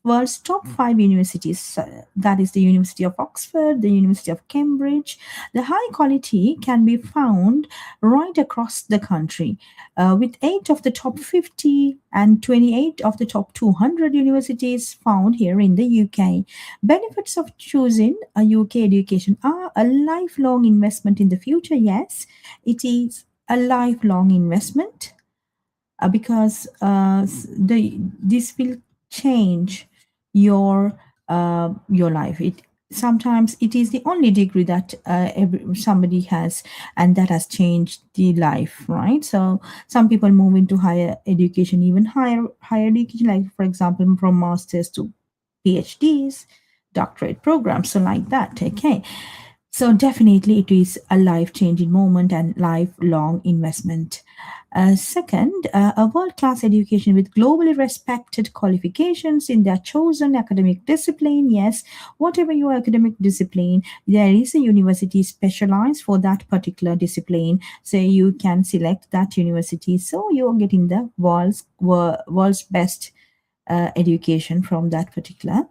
world's top 5 universities. That is the University of Oxford, the University of Cambridge. The high quality can be found right across the country, with 8 of the top 50 and 28 of the top 200 universities found here in the UK. Benefits of choosing a UK education are a lifelong investment in the future. Yes, it is a lifelong investment because this will change your life. Sometimes it is the only degree that somebody has, and that has changed the life, right? So some people move into higher education, even higher education, like for example from masters to PhDs, doctorate programs, so like that. Okay, so definitely it is a life-changing moment and lifelong investment. Second, a world-class education with globally respected qualifications in their chosen academic discipline. Yes, whatever your academic discipline, there is a university specialized for that particular discipline. So you can select that university. So you're getting the world's best education from that particular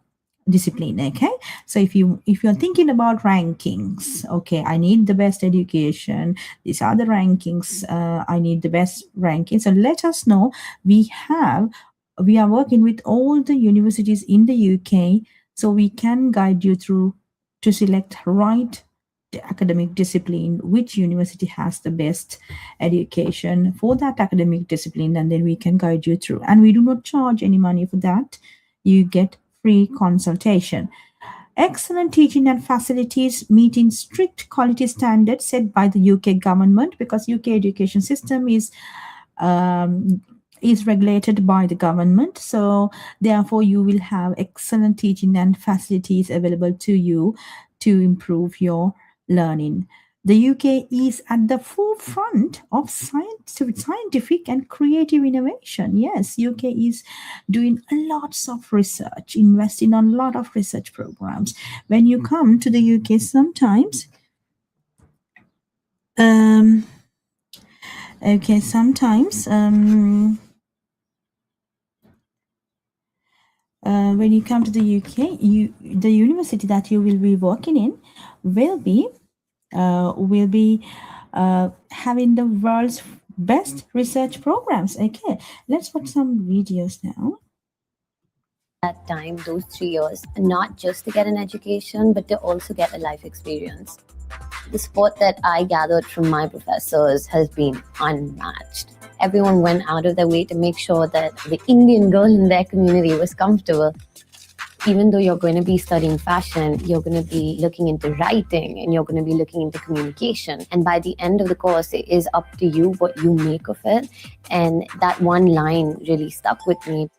discipline. Okay, so if you're thinking about rankings, okay, I need the best education, these are the rankings, I need the best rankings, so let us know. We are working with all the universities in the UK, so we can guide you through to select right academic discipline, which university has the best education for that academic discipline, and then we can guide you through, and we do not charge any money for that. You get free consultation. Excellent teaching and facilities meeting strict quality standards set by the UK government, because UK education system is regulated by the government. So therefore you will have excellent teaching and facilities available to you to improve your learning. The UK is at the forefront of scientific and creative innovation. Yes, UK is doing lots of research, investing on a lot of research programs. When you come to the UK, sometimes, when you come to the UK, the university that you will be working in will be having the world's best research programs. Okay, let's watch some videos now. That time, those 3 years, not just to get an education, but to also get a life experience. The support that I gathered from my professors has been unmatched. Everyone went out of their way to make sure that the Indian girl in their community was comfortable. Even though you're going to be studying fashion, you're going to be looking into writing and you're going to be looking into communication. And by the end of the course, it is up to you what you make of it. And that one line really stuck with me.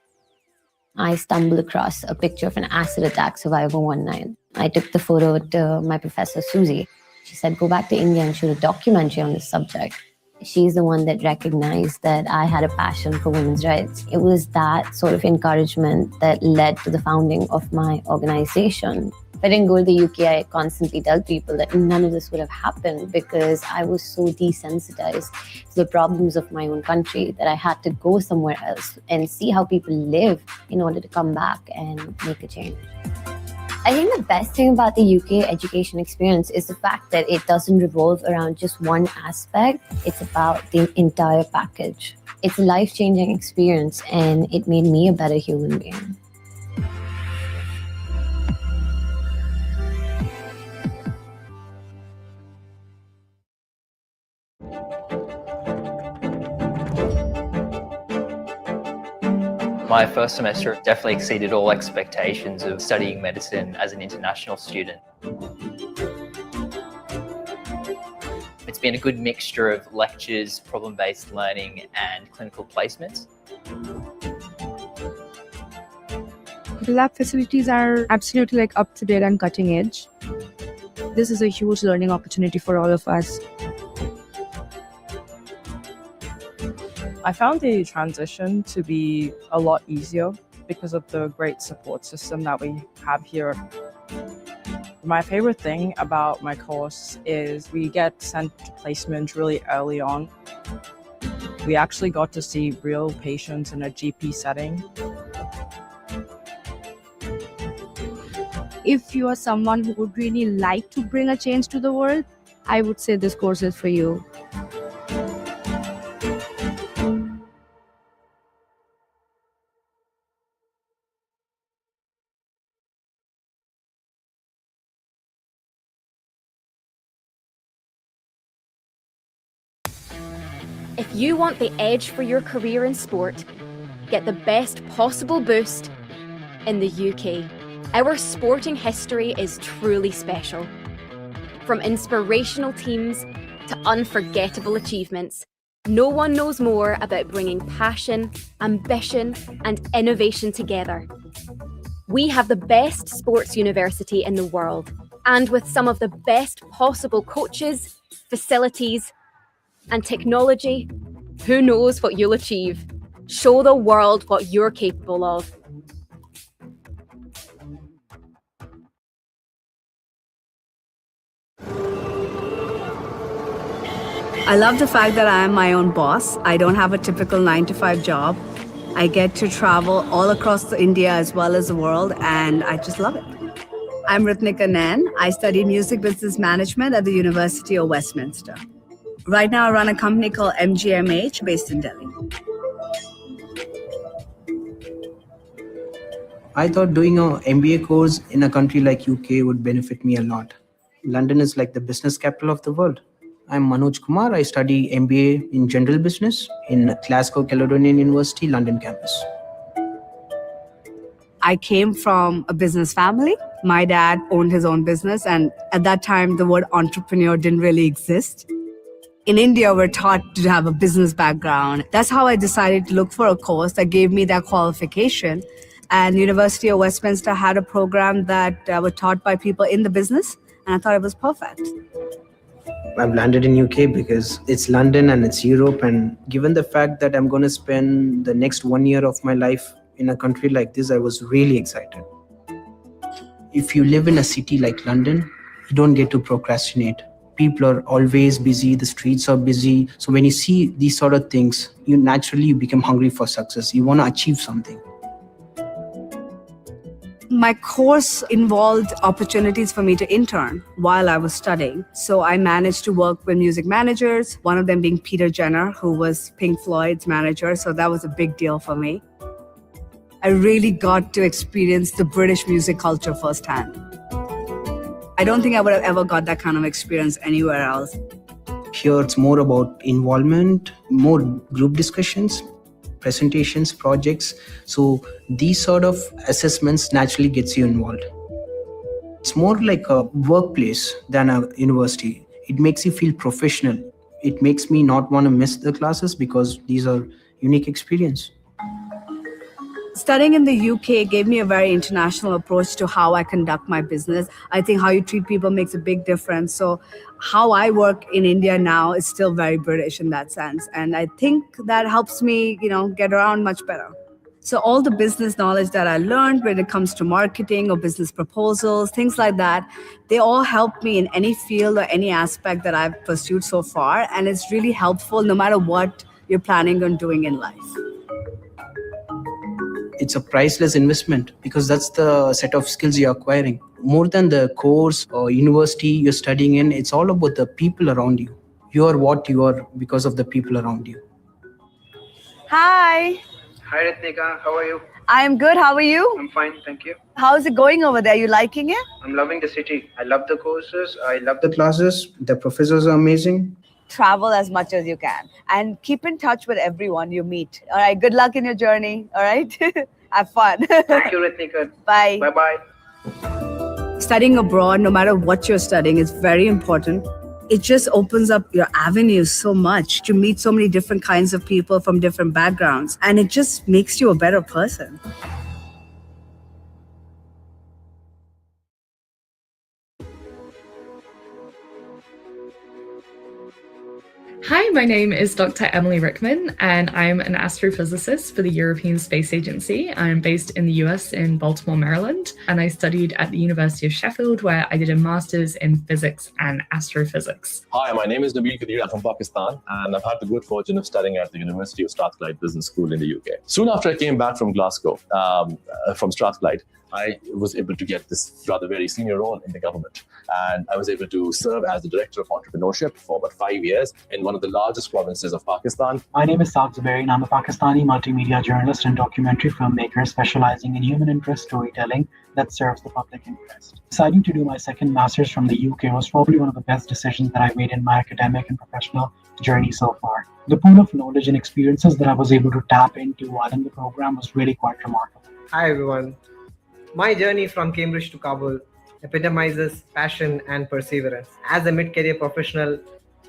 I stumbled across a picture of an acid attack survivor one night. I took the photo to my professor, Susie. She said, go back to India and shoot a documentary on this subject. She's the one that recognized that I had a passion for women's rights. It was that sort of encouragement that led to the founding of my organization. If I didn't go to the UK, I constantly tell people that none of this would have happened because I was so desensitized to the problems of my own country that I had to go somewhere else and see how people live in order to come back and make a change. I think the best thing about the UK education experience is the fact that it doesn't revolve around just one aspect. It's about the entire package. It's a life-changing experience and it made me a better human being. My first semester definitely exceeded all expectations of studying medicine as an international student. It's been a good mixture of lectures, problem-based learning, and clinical placements. The lab facilities are absolutely up to date and cutting edge. This is a huge learning opportunity for all of us. I found the transition to be a lot easier because of the great support system that we have here. My favorite thing about my course is we get sent to placement really early on. We actually got to see real patients in a GP setting. If you are someone who would really like to bring a change to the world, I would say this course is for you. If you want the edge for your career in sport, get the best possible boost in the UK. Our sporting history is truly special. From inspirational teams to unforgettable achievements, no one knows more about bringing passion, ambition, and innovation together. We have the best sports university in the world, and with some of the best possible coaches, facilities, and technology, who knows what you'll achieve? Show the world what you're capable of. I love the fact that I am my own boss. I don't have a typical 9-to-5 job. I get to travel all across India as well as the world, and I just love it. I'm Ritnika Nain. I study music business management at the University of Westminster. Right now, I run a company called MGMH based in Delhi. I thought doing an MBA course in a country like UK would benefit me a lot. London is like the business capital of the world. I'm Manoj Kumar. I study MBA in General Business in Glasgow Caledonian University, London campus. I came from a business family. My dad owned his own business, and at that time, the word entrepreneur didn't really exist. In India, we're taught to have a business background. That's how I decided to look for a course that gave me that qualification. And University of Westminster had a program that was taught by people in the business, and I thought it was perfect. I've landed in UK because it's London and it's Europe, and given the fact that I'm going to spend the next 1 year of my life in a country like this, I was really excited. If you live in a city like London, you don't get to procrastinate. People are always busy, the streets are busy. So when you see these sort of things, you become hungry for success. You want to achieve something. My course involved opportunities for me to intern while I was studying. So I managed to work with music managers, one of them being Peter Jenner, who was Pink Floyd's manager. So that was a big deal for me. I really got to experience the British music culture firsthand. I don't think I would have ever got that kind of experience anywhere else. Here it's more about involvement, more group discussions, presentations, projects. So these sort of assessments naturally gets you involved. It's more like a workplace than a university. It makes you feel professional. It makes me not want to miss the classes because these are unique experience. Studying in the UK gave me a very international approach to how I conduct my business. I think how you treat people makes a big difference. So how I work in India now is still very British in that sense. And I think that helps me, get around much better. So all the business knowledge that I learned when it comes to marketing or business proposals, things like that, they all help me in any field or any aspect that I've pursued so far. And it's really helpful no matter what you're planning on doing in life. It's a priceless investment because that's the set of skills you're acquiring. More than the course or university you're studying in, it's all about the people around you. You are what you are because of the people around you. Hi. Hi Ritnika, how are you? I am good. How are you? I'm fine, thank you. How's it going over there? You liking it? I'm loving the city. I love the courses. I love the classes. The professors are amazing. Travel as much as you can and keep in touch with everyone you meet. All right. Good luck in your journey. All right. Have fun. Thank you, Ritnika. Bye. Bye-bye. Studying abroad, no matter what you're studying, is very important. It just opens up your avenues so much. You meet so many different kinds of people from different backgrounds, and it just makes you a better person. Hi, my name is Dr. Emily Rickman, and I'm an astrophysicist for the European Space Agency. I'm based in the US in Baltimore, Maryland, and I studied at the University of Sheffield, where I did a master's in physics and astrophysics. Hi, my name is Nabil Kadir. I'm from Pakistan, and I've had the good fortune of studying at the University of Strathclyde Business School in the UK. Soon after I came back from Glasgow, from Strathclyde, I was able to get this rather very senior role in the government. And I was able to serve as the Director of Entrepreneurship for about 5 years in one of the largest provinces of Pakistan. My name is Saad Zubairi, and I'm a Pakistani multimedia journalist and documentary filmmaker specializing in human interest storytelling that serves the public interest. Deciding to do my second master's from the UK was probably one of the best decisions that I made in my academic and professional journey so far. The pool of knowledge and experiences that I was able to tap into while in the program was really quite remarkable. Hi everyone. My journey from Cambridge to Kabul epitomizes passion and perseverance. As a mid-career professional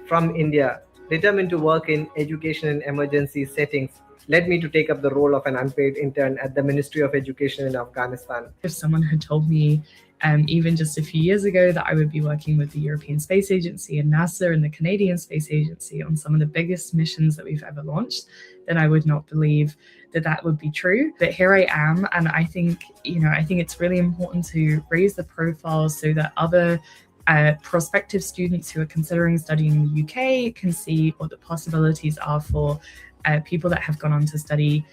from India, determined to work in education in emergency settings, led me to take up the role of an unpaid intern at the Ministry of Education in Afghanistan. If someone had told me even just a few years ago that I would be working with the European Space Agency and NASA and the Canadian Space Agency on some of the biggest missions that we've ever launched, then I would not believe that that would be true. But here I am, and I think it's really important to raise the profiles so that other prospective students who are considering studying in the UK can see what the possibilities are for people that have gone on to study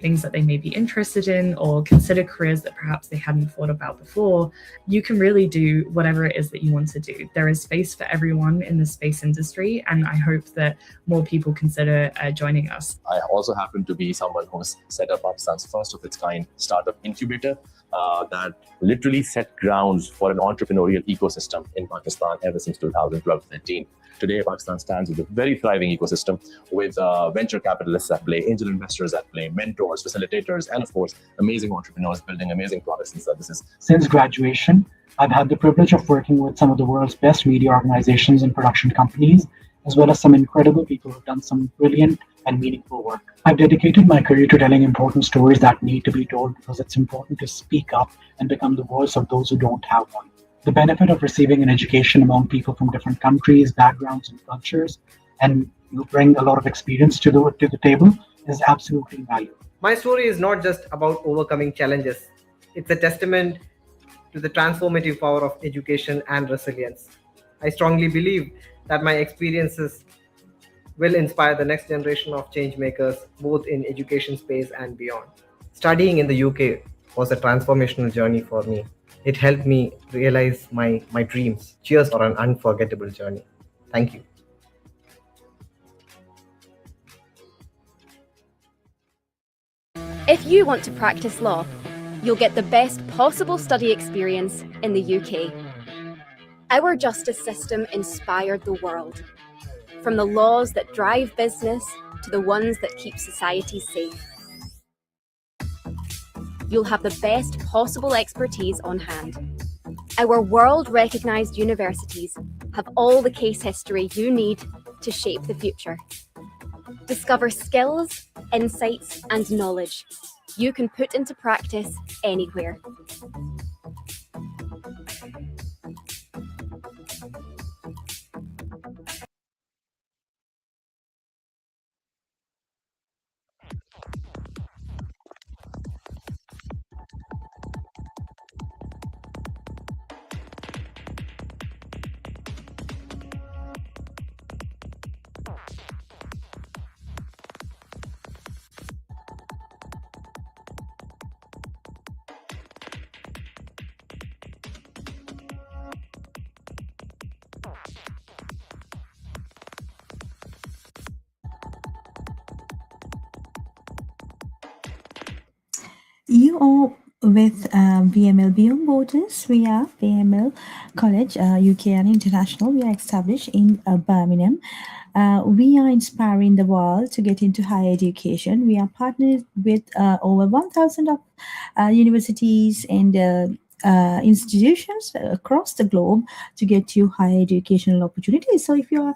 things that they may be interested in or consider careers that perhaps they hadn't thought about before. You can really do whatever it is that you want to do. There is space for everyone in the space industry, and I hope that more people consider joining us. I also happen to be someone who has set up Pakistan's first of its kind startup incubator that literally set grounds for an entrepreneurial ecosystem in Pakistan ever since 2012-13. Today, Pakistan stands with a very thriving ecosystem with venture capitalists at play, angel investors at play, mentors, facilitators, and of course, amazing entrepreneurs building amazing products and services. Since graduation, I've had the privilege of working with some of the world's best media organizations and production companies, as well as some incredible people who've done some brilliant and meaningful work. I've dedicated my career to telling important stories that need to be told because it's important to speak up and become the voice of those who don't have one. The benefit of receiving an education among people from different countries, backgrounds, and cultures, and you bring a lot of experience to the table is absolutely valuable. My story is not just about overcoming challenges. It's a testament to the transformative power of education and resilience. I strongly believe that my experiences will inspire the next generation of change makers, both in education space and beyond. Studying in the UK was a transformational journey for me. It helped me realize my dreams. Cheers for an unforgettable journey. Thank you. If you want to practice law, you'll get the best possible study experience in the UK. Our justice system inspired the world. From the laws that drive business to the ones that keep society safe. You'll have the best possible expertise on hand. Our world-recognised universities have all the case history you need to shape the future. Discover skills, insights and knowledge you can put into practice anywhere. You are with BML Beyond Borders. We are BML College UK and International. We are established in Birmingham. We are inspiring the world to get into higher education. We are partnered with over 1,000 of universities and institutions across the globe to get you higher educational opportunities. So if you're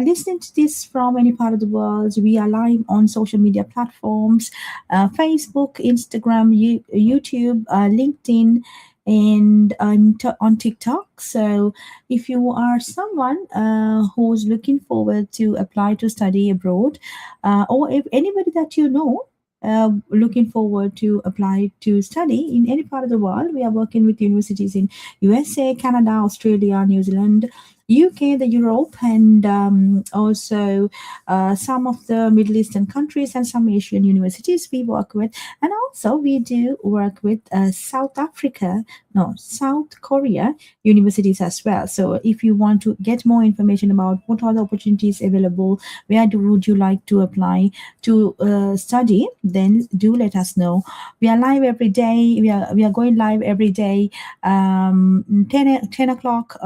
listening to this from any part of the world, we are live on social media platforms, Facebook, Instagram, YouTube, LinkedIn, and on TikTok. So if you are someone who's looking forward to apply to study abroad, or if anybody that you know looking forward to apply to study in any part of the world, we are working with universities in USA, Canada, Australia, New Zealand, UK, the Europe, and also some of the Middle Eastern countries and some Asian universities we work with. And also we do work with South Korea universities as well. So if you want to get more information about what are the opportunities available, would you like to apply to study, then do let us know. We are live every day. We are going live every day, 10 o'clock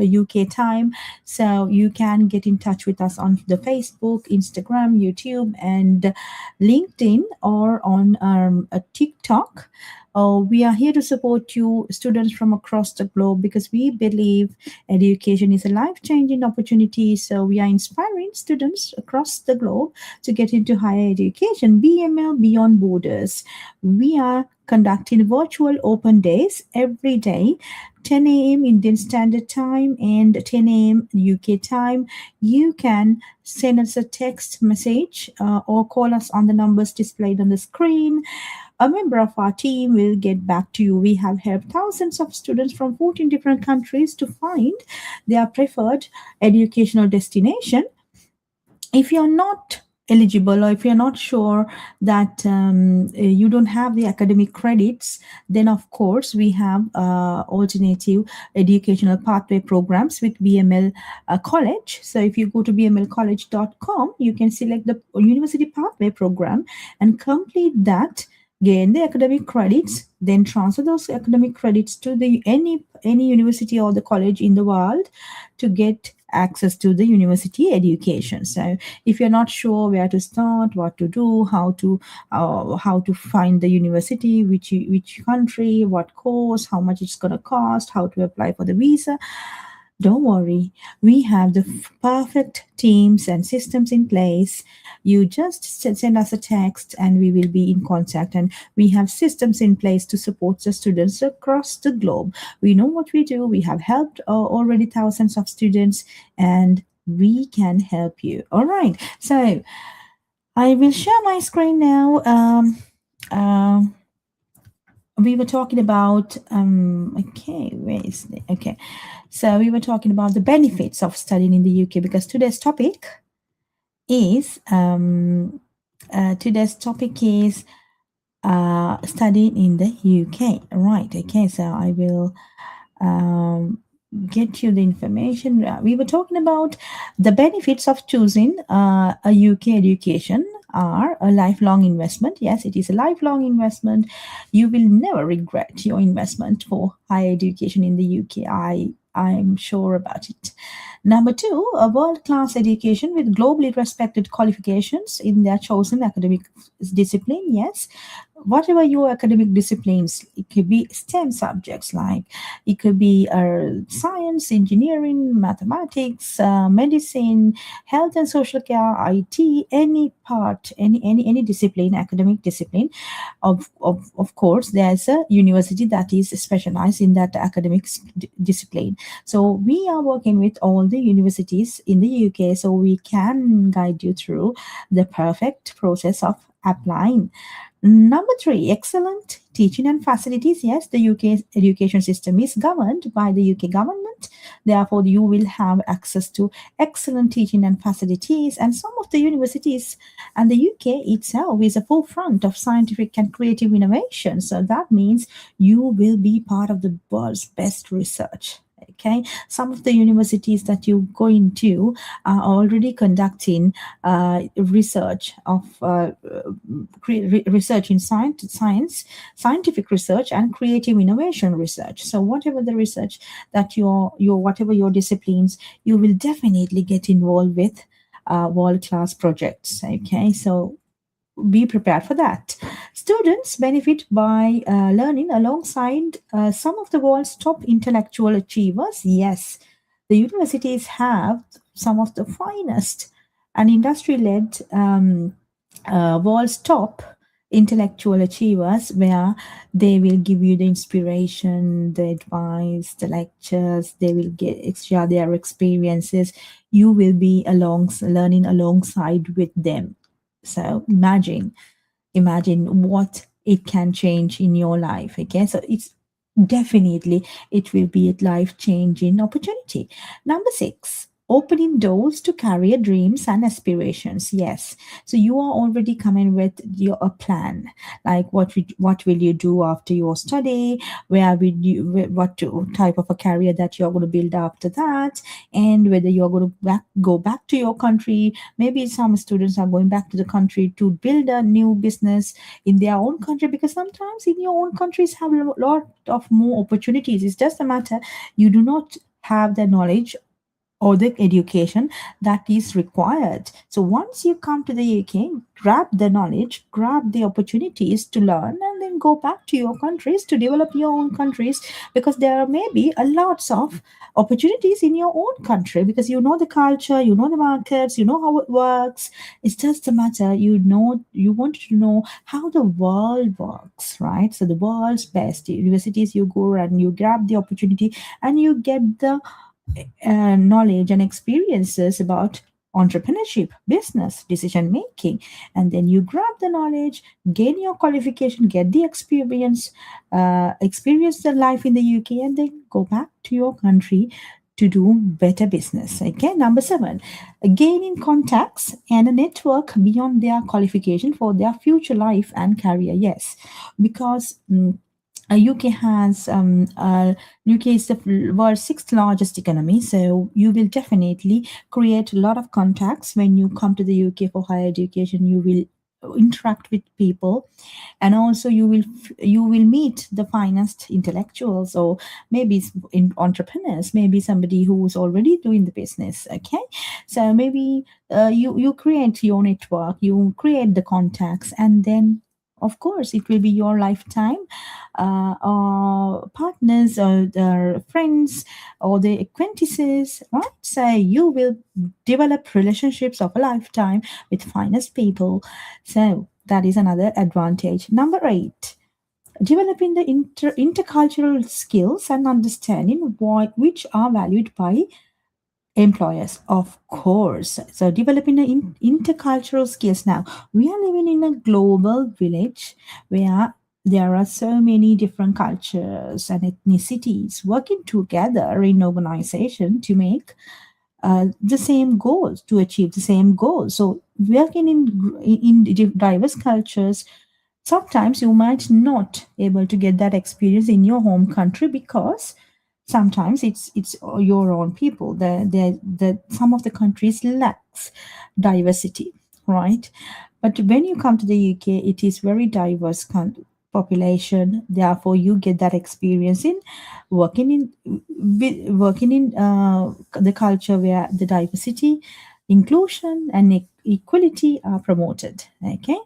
UK time. So you can get in touch with us on the Facebook, Instagram, YouTube, and LinkedIn, or on TikTok. We are here to support you, students from across the globe, because we believe education is a life-changing opportunity. So we are inspiring students across the globe to get into higher education. BML Beyond Borders. We are conducting virtual open days every day, 10 a.m. Indian Standard Time and 10 a.m. UK time. You can send us a text message or call us on the numbers displayed on the screen. A member of our team will get back to you. We have helped thousands of students from 14 different countries to find their preferred educational destination. If you're not eligible, or if you're not sure that you don't have the academic credits, then of course we have alternative educational pathway programs with BML College. So if you go to bmlcollege.com, you can select the university pathway program and complete that, gain the academic credits, then transfer those academic credits to the any university or the college in the world to get access to the university education. So if you're not sure where to start, what to do, how to find the university, which country, what course, how much it's going to cost, how to apply for the visa, don't worry, we have the perfect teams and systems in place. You just send us a text and we will be in contact, and we have systems in place to support the students across the globe. We know what we do. We have helped already thousands of students, and we can help you. All right, so I will share my screen now. We were talking about so we were talking about the benefits of studying in the UK, because today's topic is studying in the UK. Right, okay, so I will get you the information. We were talking about the benefits of choosing a UK education are a lifelong investment. Yes, it is a lifelong investment. You will never regret your investment for higher education in the UK. I'm sure about it. Number two, a world-class education with globally respected qualifications in their chosen academic discipline. Yes, whatever your academic disciplines, it could be STEM subjects, like it could be science, engineering, mathematics, medicine, health and social care, IT, any part, any discipline, academic discipline. Of course, there's a university that is specialized in that academic discipline. So we are working with all the universities in the UK, so we can guide you through the perfect process of applying. Number three, excellent teaching and facilities. Yes, the UK education system is governed by the UK government. Therefore, you will have access to excellent teaching and facilities. And some of the universities and the UK itself is a forefront of scientific and creative innovation. So that means you will be part of the world's best research. Okay, some of the universities that you go into are already conducting research in science, scientific research, and creative innovation research. So whatever the research that whatever your disciplines, you will definitely get involved with world-class projects. Okay, so be prepared for that. Students benefit by learning alongside some of the world's top intellectual achievers. Yes, the universities have some of the finest and industry-led world's top intellectual achievers, where they will give you the inspiration, the advice, the lectures. They will share their experiences. You will be learning alongside with them. So imagine what it can change in your life. Okay, so it's definitely, it will be a life-changing opportunity. Number 6, opening doors to career dreams and aspirations. Yes, so you are already coming with your a plan, like what will you do after your study, where will you, what type of a career that you're going to build after that, and whether you're going to go back to your country. Maybe some students are going back to the country to build a new business in their own country, because sometimes in your own countries have a lot of more opportunities. It's just a matter you do not have the knowledge or the education that is required. So once you come to the UK, grab the knowledge, grab the opportunities to learn, and then go back to your countries to develop your own countries, because there may be a lots of opportunities in your own country, because you know the culture, you know the markets, you know how it works. It's just a matter you want to know how the world works, right? So the world's best universities, you go and you grab the opportunity, and you get the knowledge and experiences about entrepreneurship, business, decision making, and then you grab the knowledge, gain your qualification, get the experience, experience the life in the UK, and then go back to your country to do better business. Okay, number 7, gaining contacts and a network beyond their qualification for their future life and career. Yes, because UK is the world's 6th largest economy, so you will definitely create a lot of contacts when you come to the UK for higher education. You will interact with people, and also you will meet the finest intellectuals, or maybe entrepreneurs, maybe somebody who's already doing the business. Okay, so maybe you create your network, you create the contacts, and then of course it will be your lifetime or partners, or their friends, or the acquaintances, right? So you will develop relationships of a lifetime with finest people. So that is another advantage. Number 8, developing the intercultural skills and understanding which are valued by employers, of course. So developing the intercultural skills. Now we are living in a global village where there are so many different cultures and ethnicities working together in organization to make the same goals, to achieve the same goals. So working in diverse cultures, sometimes you might not able to get that experience in your home country, because sometimes it's your own people. The some of the countries lacks diversity, right? But when you come to the UK, it is very diverse population. Therefore, you get that experience in working in the culture where the diversity, inclusion, and equality are promoted. Okay,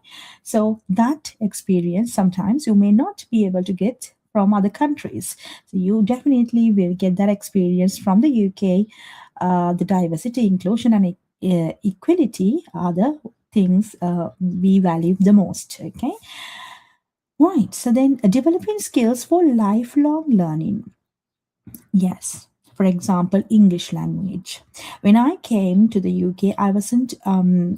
so that experience sometimes you may not be able to get from other countries. So you definitely will get that experience from the UK. The diversity, inclusion, and equality are the things we value the most. Okay, right. So then, developing skills for lifelong learning. Yes. For example, English language. When I came to the UK, I wasn't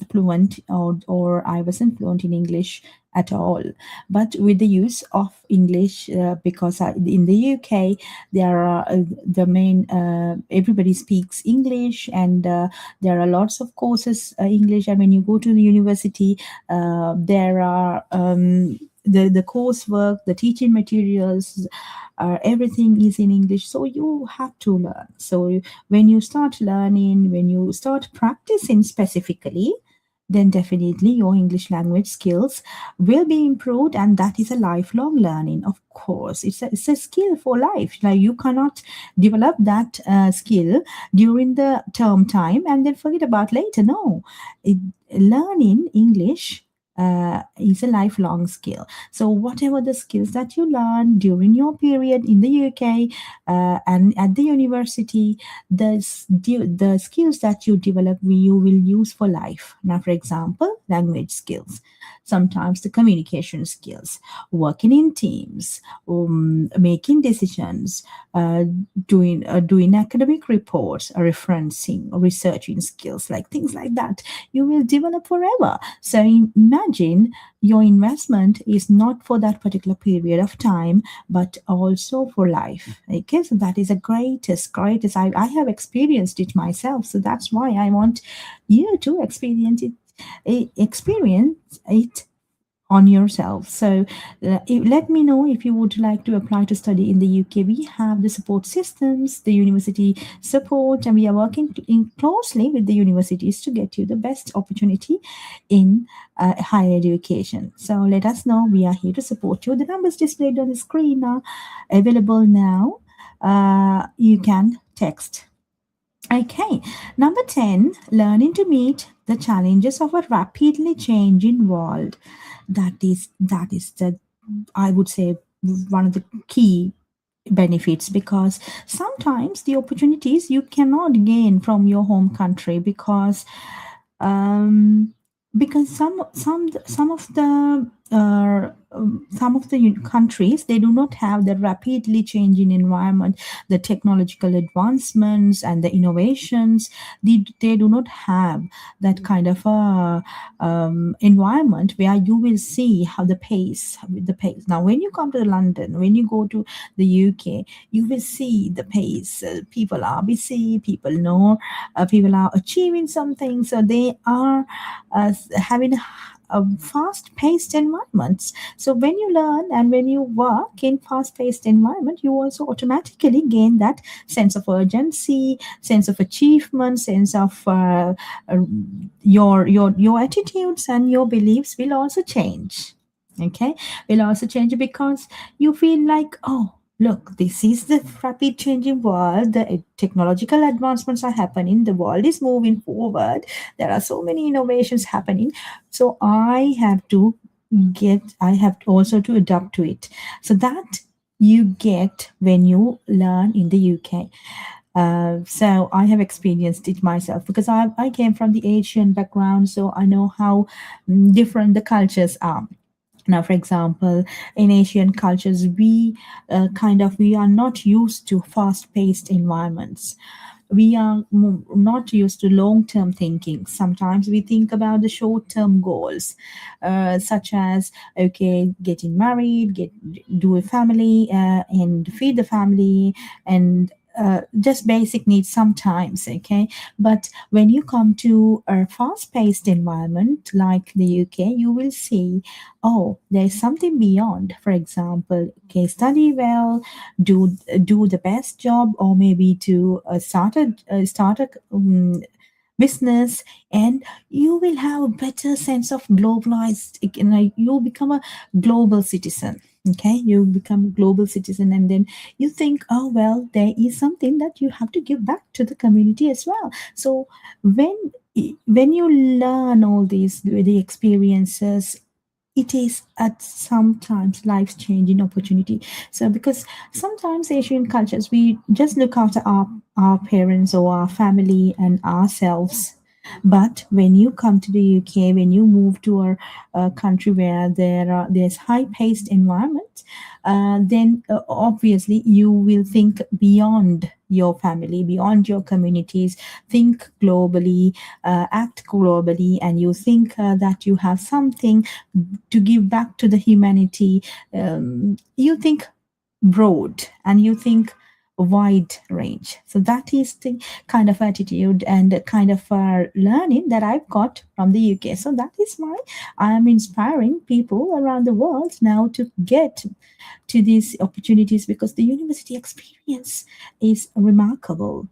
fluent, or I wasn't fluent in English at all. But with the use of English, because in the UK, there are the main, everybody speaks English, and there are lots of courses English. And when you go to the university, there are the coursework, the teaching materials, everything is in English, so you have to learn. So when you start learning, when you start practicing specifically, then definitely your English language skills will be improved, and that is a lifelong learning. Of course, it's a skill for life. Now you cannot develop that skill during the term time and then forget about later. No, learning English is a lifelong skill. So whatever the skills that you learn during your period in the UK and at the university, the skills that you develop, you will use for life. Now, for example, language skills, sometimes the communication skills, working in teams, making decisions, doing academic reports, referencing, researching skills, like things like that, you will develop forever. So imagine your investment is not for that particular period of time, but also for life. Okay, so that is the greatest. I have experienced it myself, so that's why I want you to experience it on yourself. So let me know if you would like to apply to study in the UK. We have the support systems, the university support, and we are working closely with the universities to get you the best opportunity in higher education. So let us know. We are here to support you. The numbers displayed on the screen are available now. You can text. Okay, number 10, learning to meet the challenges of a rapidly changing world. That is the, I would say, one of the key benefits, because sometimes the opportunities you cannot gain from your home country because some of the countries, they do not have the rapidly changing environment, the technological advancements and the innovations. They do not have that kind of environment where you will see how the pace. Now, when you come to London, when you go to the UK, you will see the pace. People are busy. People know. People are achieving something. So they are having fast-paced environments. So when you learn and when you work in fast-paced environment, you also automatically gain that sense of urgency, sense of achievement, sense of your attitudes and your beliefs will also change. Okay, will also change because you feel like, oh, look, this is the rapid changing world. The technological advancements are happening. The world is moving forward. There are so many innovations happening. So I have also to adapt to it. So that you get when you learn in the UK. So I have experienced it myself because I came from the Asian background, so I know how different the cultures are. Now, for example, in Asian cultures, we are not used to fast-paced environments. We are not used to long-term thinking. Sometimes we think about the short-term goals, such as, okay, getting married, do a family, and feed the family, and just basic needs sometimes. Okay, but when you come to a fast-paced environment like the UK, you will see, oh, there's something beyond. For example, okay, study well, do the best job, or maybe to start a business, and you will have a better sense of globalized. You'll become a global citizen. Okay, you become a global citizen, and then you think, oh well, there is something that you have to give back to the community as well. So when you learn all these, the experiences, it is at sometimes life-changing opportunity. So because sometimes Asian cultures, we just look after our parents or our family and ourselves. But when you come to the UK, when you move to a country where there's high-paced environment, then obviously you will think beyond your family, beyond your communities, think globally, act globally, and you think that you have something to give back to the humanity. You think broad and you think wide range. So that is the kind of attitude and the kind of learning that I've got from the UK. So that is why I am inspiring people around the world now to get to these opportunities, because the university experience is remarkable.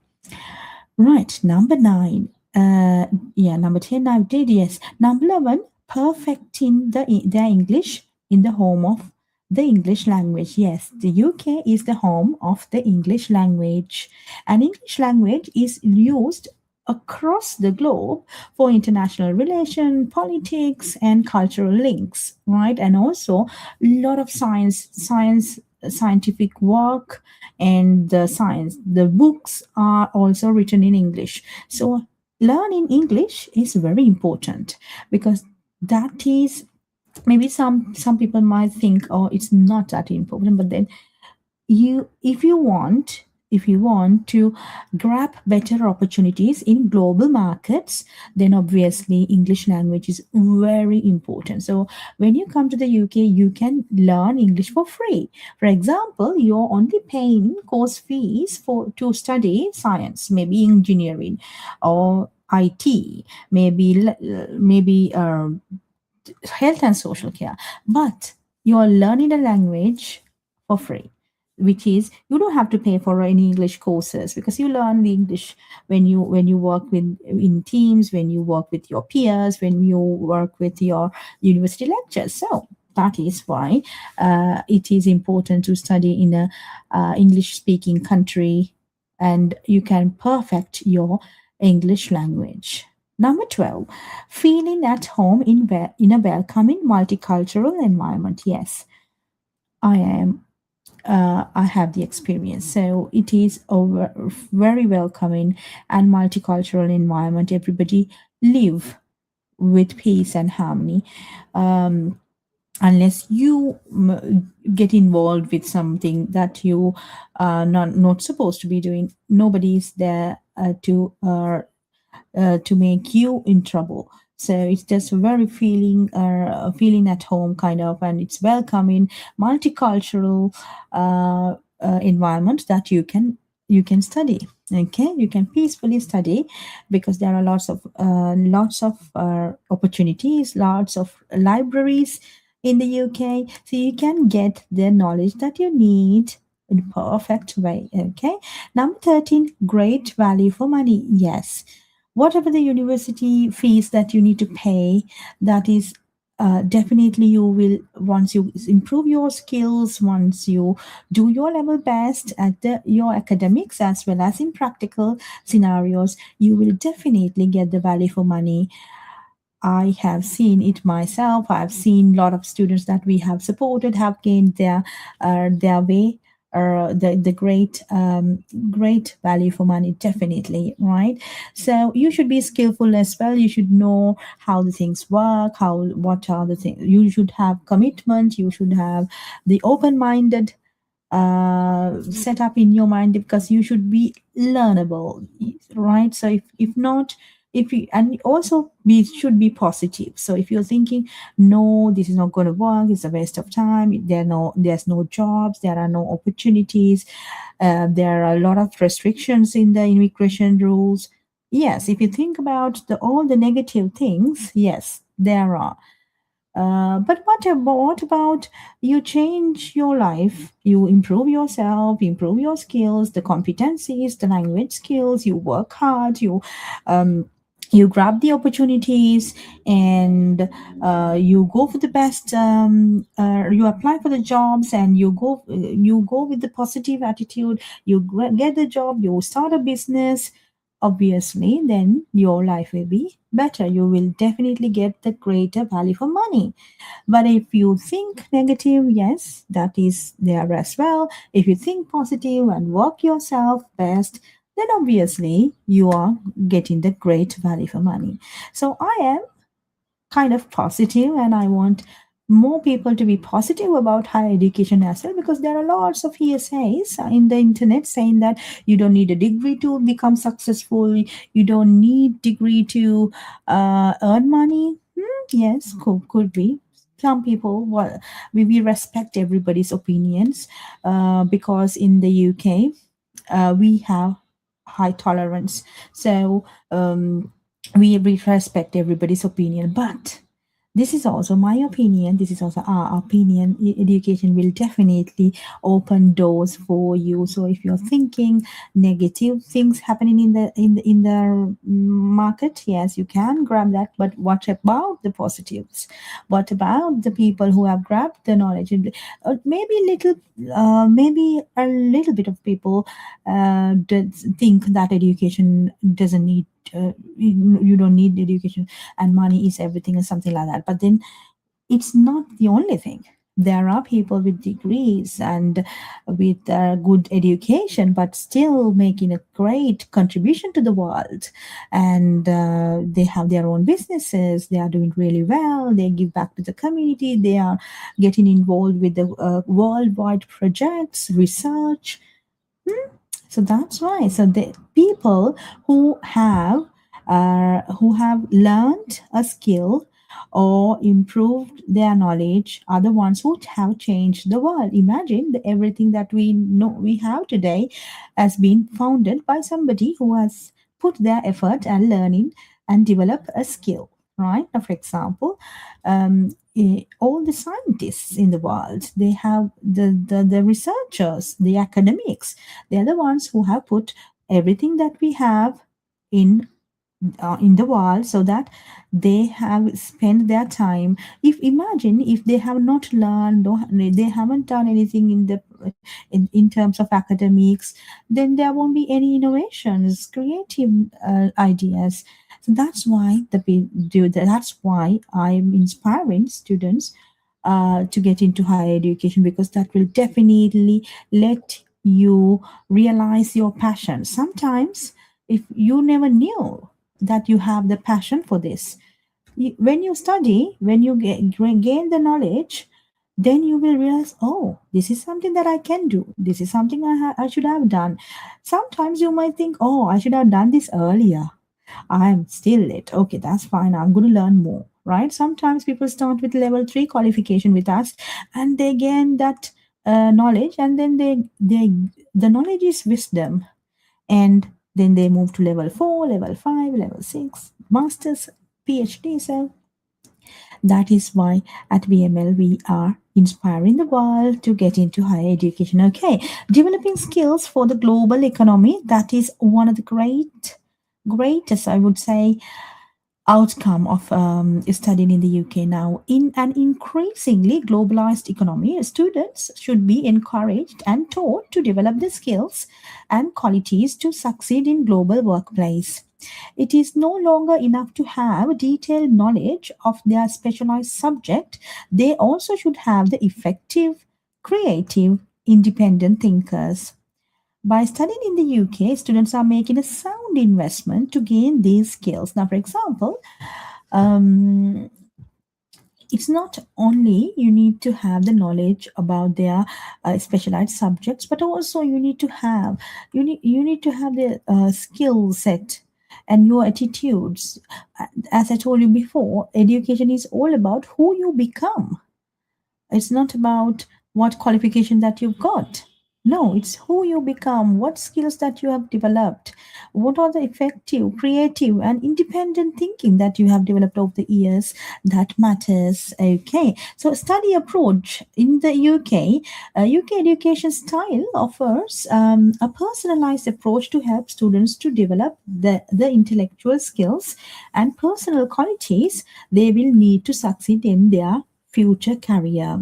Right, number 9. Number 10 I did, yes. Number 11, perfecting their English in the home of the English language. Yes, the UK is the home of the English language, and English language is used across the globe for international relation, politics, and cultural links, right? And also a lot of scientific work, and the books are also written in English. So learning English is very important, because that is, maybe some people might think, oh, it's not that important, but then if you want to grab better opportunities in global markets, then obviously English language is very important. So when you come to the UK, you can learn English for free. For example, you're only paying course fees to study science, maybe engineering or IT, maybe health and social care, but you're learning the language for free, which is, you don't have to pay for any English courses, because you learn the English when you work in teams, when you work with your peers, when you work with your university lectures. So that is why it is important to study in a English speaking country, and you can perfect your English language. Number 12, feeling at home in a welcoming multicultural environment. Yes, I have the experience. So it is a very welcoming and multicultural environment. Everybody live with peace and harmony. Unless you get involved with something that you are not supposed to be doing, nobody is there to make you in trouble. So it's just very feeling at home kind of, and it's welcoming, multicultural environment that you can study. Okay, you can peacefully study, because there are lots of opportunities, lots of libraries in the UK, so you can get the knowledge that you need in a perfect way. Okay, number 13, great value for money. Yes, whatever the university fees that you need to pay, that is definitely you will, once you improve your skills, once you do your level best at your academics as well as in practical scenarios, you will definitely get the value for money. I have seen it myself. I've seen a lot of students that we have supported have gained their way, the great value for money, definitely, right? So you should be skillful as well. You should know how the things work, what are the things. You should have commitment. You should have the open-minded set up in your mind, because you should be learnable, right? So if not, and also should be positive. So if you're thinking, no, this is not going to work, it's a waste of time, there's no jobs, there are no opportunities, there are a lot of restrictions in the immigration rules. Yes, if you think about all the negative things, yes, there are. But what about you change your life, you improve yourself, improve your skills, the competencies, the language skills, you work hard, you grab the opportunities, and you go for the best, you apply for the jobs, and you go with the positive attitude, you get the job, you start a business, obviously then your life will be better. You will definitely get the greater value for money. But if you think negative, yes, that is there as well. If you think positive and work yourself best, then obviously you are getting the great value for money. So I am kind of positive, and I want more people to be positive about higher education as well, because there are lots of hearsays in the internet saying that you don't need a degree to become successful, you don't need degree to earn money. Yes, could be. Some people, well, we respect everybody's opinions, because in the UK we have high tolerance, so we respect everybody's opinion. But this is also my opinion, this is also our opinion. Education will definitely open doors for you. So if you're thinking negative things happening in the market, yes, you can grab that. But what about the positives? What about the people who have grabbed the knowledge? Maybe a little bit of people think that education doesn't need you don't need education and money is everything or something like that. But then it's not the only thing. There are people with degrees and with good education, but still making a great contribution to the world. And they have their own businesses. They are doing really well. They give back to the community. They are getting involved with the worldwide projects, research. So that's why. So the people who have learned a skill or improved their knowledge are the ones who have changed the world. Imagine everything that we know we have today has been founded by somebody who has put their effort and learning and develop a skill, right? Now, for example, all the scientists in the world, they have the researchers, the academics, they're the ones who have put everything that we have in the world, so that they have spent their time. Imagine if they have not learned or they haven't done anything in terms of academics, then there won't be any innovations, creative ideas. So that's why that's why I'm inspiring students to get into higher education, because that will definitely let you realize your passion. Sometimes if you never knew that you have the passion for this, when you study, when you gain the knowledge, then you will realize, oh, this is something that I can do. This is something I should have done. Sometimes you might think, oh, I should have done this earlier. I'm still late. Okay, that's fine. I'm going to learn more, right? Sometimes people start with level 3 qualification with us and they gain that knowledge, and then the knowledge is wisdom. And then they move to level 4, level 5, level 6, masters, PhD. So that is why at BML we are inspiring the world to get into higher education. Okay, developing skills for the global economy, that is one of the greatest, I would say, outcome of studying in the UK now. In an increasingly globalized economy, students should be encouraged and taught to develop the skills and qualities to succeed in global workplace. It is no longer enough to have detailed knowledge of their specialized subject. They also should have the effective, creative, independent thinkers. By studying in the UK, students are making a sound investment to gain these skills. Now, for example, it's not only you need to have the knowledge about their specialized subjects, but also you need to have the skill set and your attitudes. As I told you before, education is all about who you become. It's not about what qualification that you've got. No, it's who you become, what skills that you have developed, what are the effective, creative, and independent thinking that you have developed over the years that matters. Okay, so study approach in the UK. UK education style offers a personalized approach to help students to develop the intellectual skills and personal qualities they will need to succeed in their future career.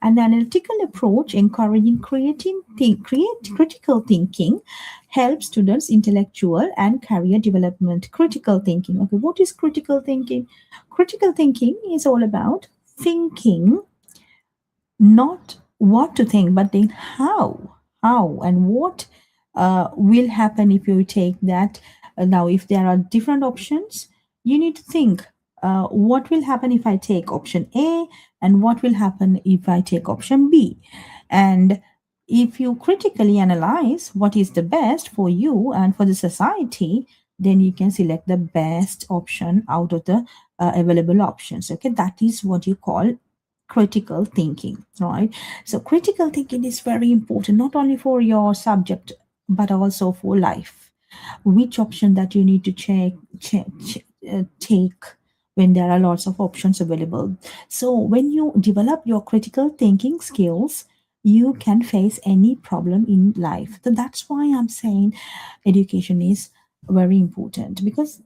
An analytical approach encouraging critical thinking helps students' intellectual and career development. Critical thinking. Okay, what is critical thinking? Critical thinking is all about thinking, not what to think, but then how and what will happen if you take that. Now, if there are different options, you need to think what will happen if I take option A and what will happen if I take option B. And if you critically analyze what is the best for you and for the society, then you can select the best option out of the available options. Okay, that is what you call critical thinking, right? So critical thinking is very important, not only for your subject, but also for life. Which option that you need to take when there are lots of options available. So when you develop your critical thinking skills, you can face any problem in life. So that's why I'm saying education is very important, because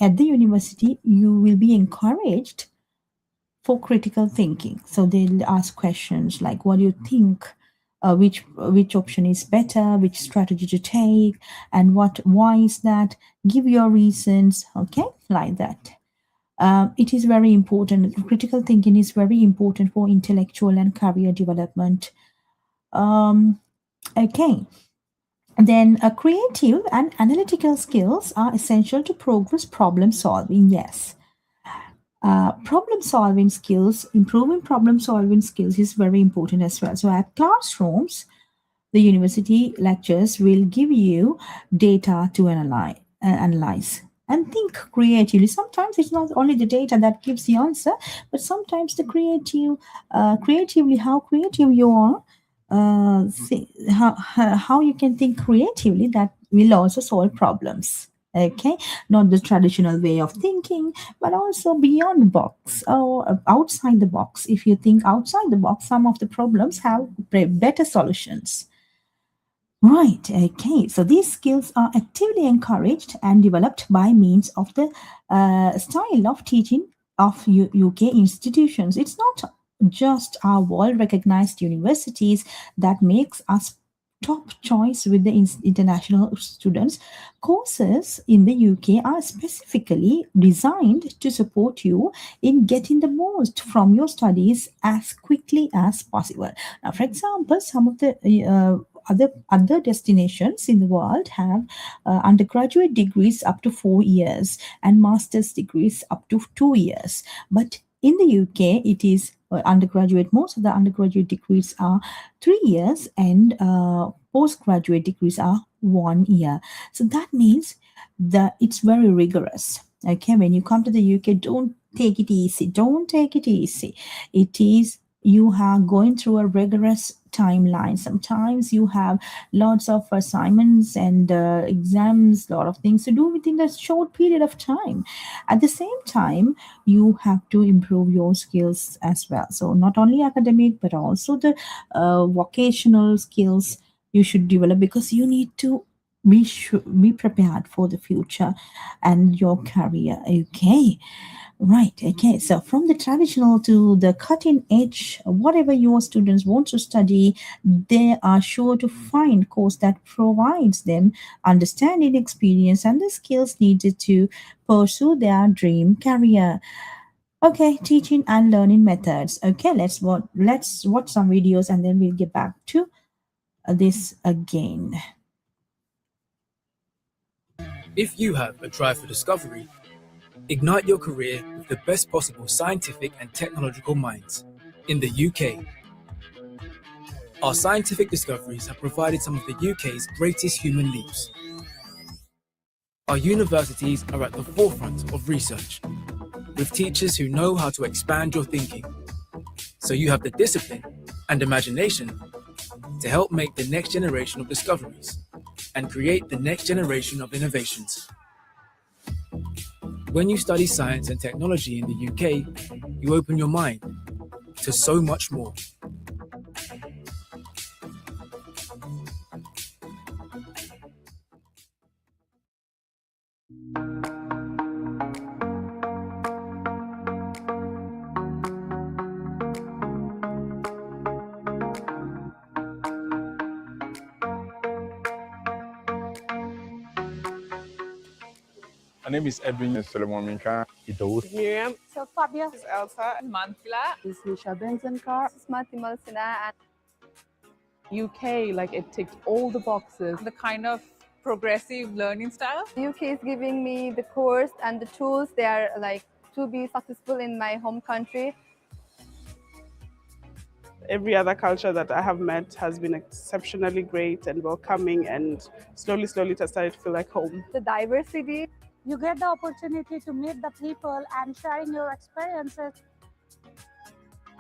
at the university, you will be encouraged for critical thinking. So they'll ask questions like, what do you think which option is better, which strategy to take, and why is that. Give your reasons, okay, like that. It is very important. Critical thinking is very important for intellectual and career development. Okay. Then creative and analytical skills are essential to progress problem solving. Yes. Problem solving skills, improving problem solving skills is very important as well. So at classrooms, the university lectures will give you data to analyze and think creatively. Sometimes it's not only the data that gives the answer, but sometimes the creatively, how creative you are, how you can think creatively, that will also solve problems. Okay, not the traditional way of thinking, but also beyond the box or outside the box. If you think outside the box, some of the problems have better solutions. Right, okay. So these skills are actively encouraged and developed by means of the style of teaching of UK institutions. It's not just our world-recognized universities that makes us top choice with the international students. Courses in the UK are specifically designed to support you in getting the most from your studies as quickly as possible. Now, for example, some of the other destinations in the world have undergraduate degrees up to 4 years and master's degrees up to 2 years. But in the UK, it is undergraduate. Most of the undergraduate degrees are 3 years, and postgraduate degrees are 1 year. So that means that it's very rigorous. Okay, when you come to the UK, don't take it easy. Don't take it easy. It is, you are going through a rigorous timeline. Sometimes you have lots of assignments and exams, a lot of things to do within a short period of time. At the same time, you have to improve your skills as well. So not only academic, but also the vocational skills you should develop, because you need to be prepared for the future and your career. Okay. Right. Okay. So from the traditional to the cutting edge, whatever your students want to study, they are sure to find course that provides them understanding, experience, and the skills needed to pursue their dream career. Okay, teaching and learning methods. Okay, let's watch some videos and then we'll get back to this again. If you have a drive for discovery, ignite your career with the best possible scientific and technological minds in the UK. Our scientific discoveries have provided some of the UK's greatest human leaps. Our universities are at the forefront of research, with teachers who know how to expand your thinking, so you have the discipline and imagination to help make the next generation of discoveries and create the next generation of innovations. When you study science and technology in the UK, you open your mind to so much more. My name is Edwin Solomon Minka. Miriam. So Fabia. This is Elsa. Mantila. This is Nisha Benzankar. This is Matimal Sinha. UK, like it ticks all the boxes. The kind of progressive learning style. The UK is giving me the course and the tools they are like to be successful in my home country. Every other culture that I have met has been exceptionally great and welcoming, and slowly it has started to feel like home. The diversity. You get the opportunity to meet the people and sharing your experiences.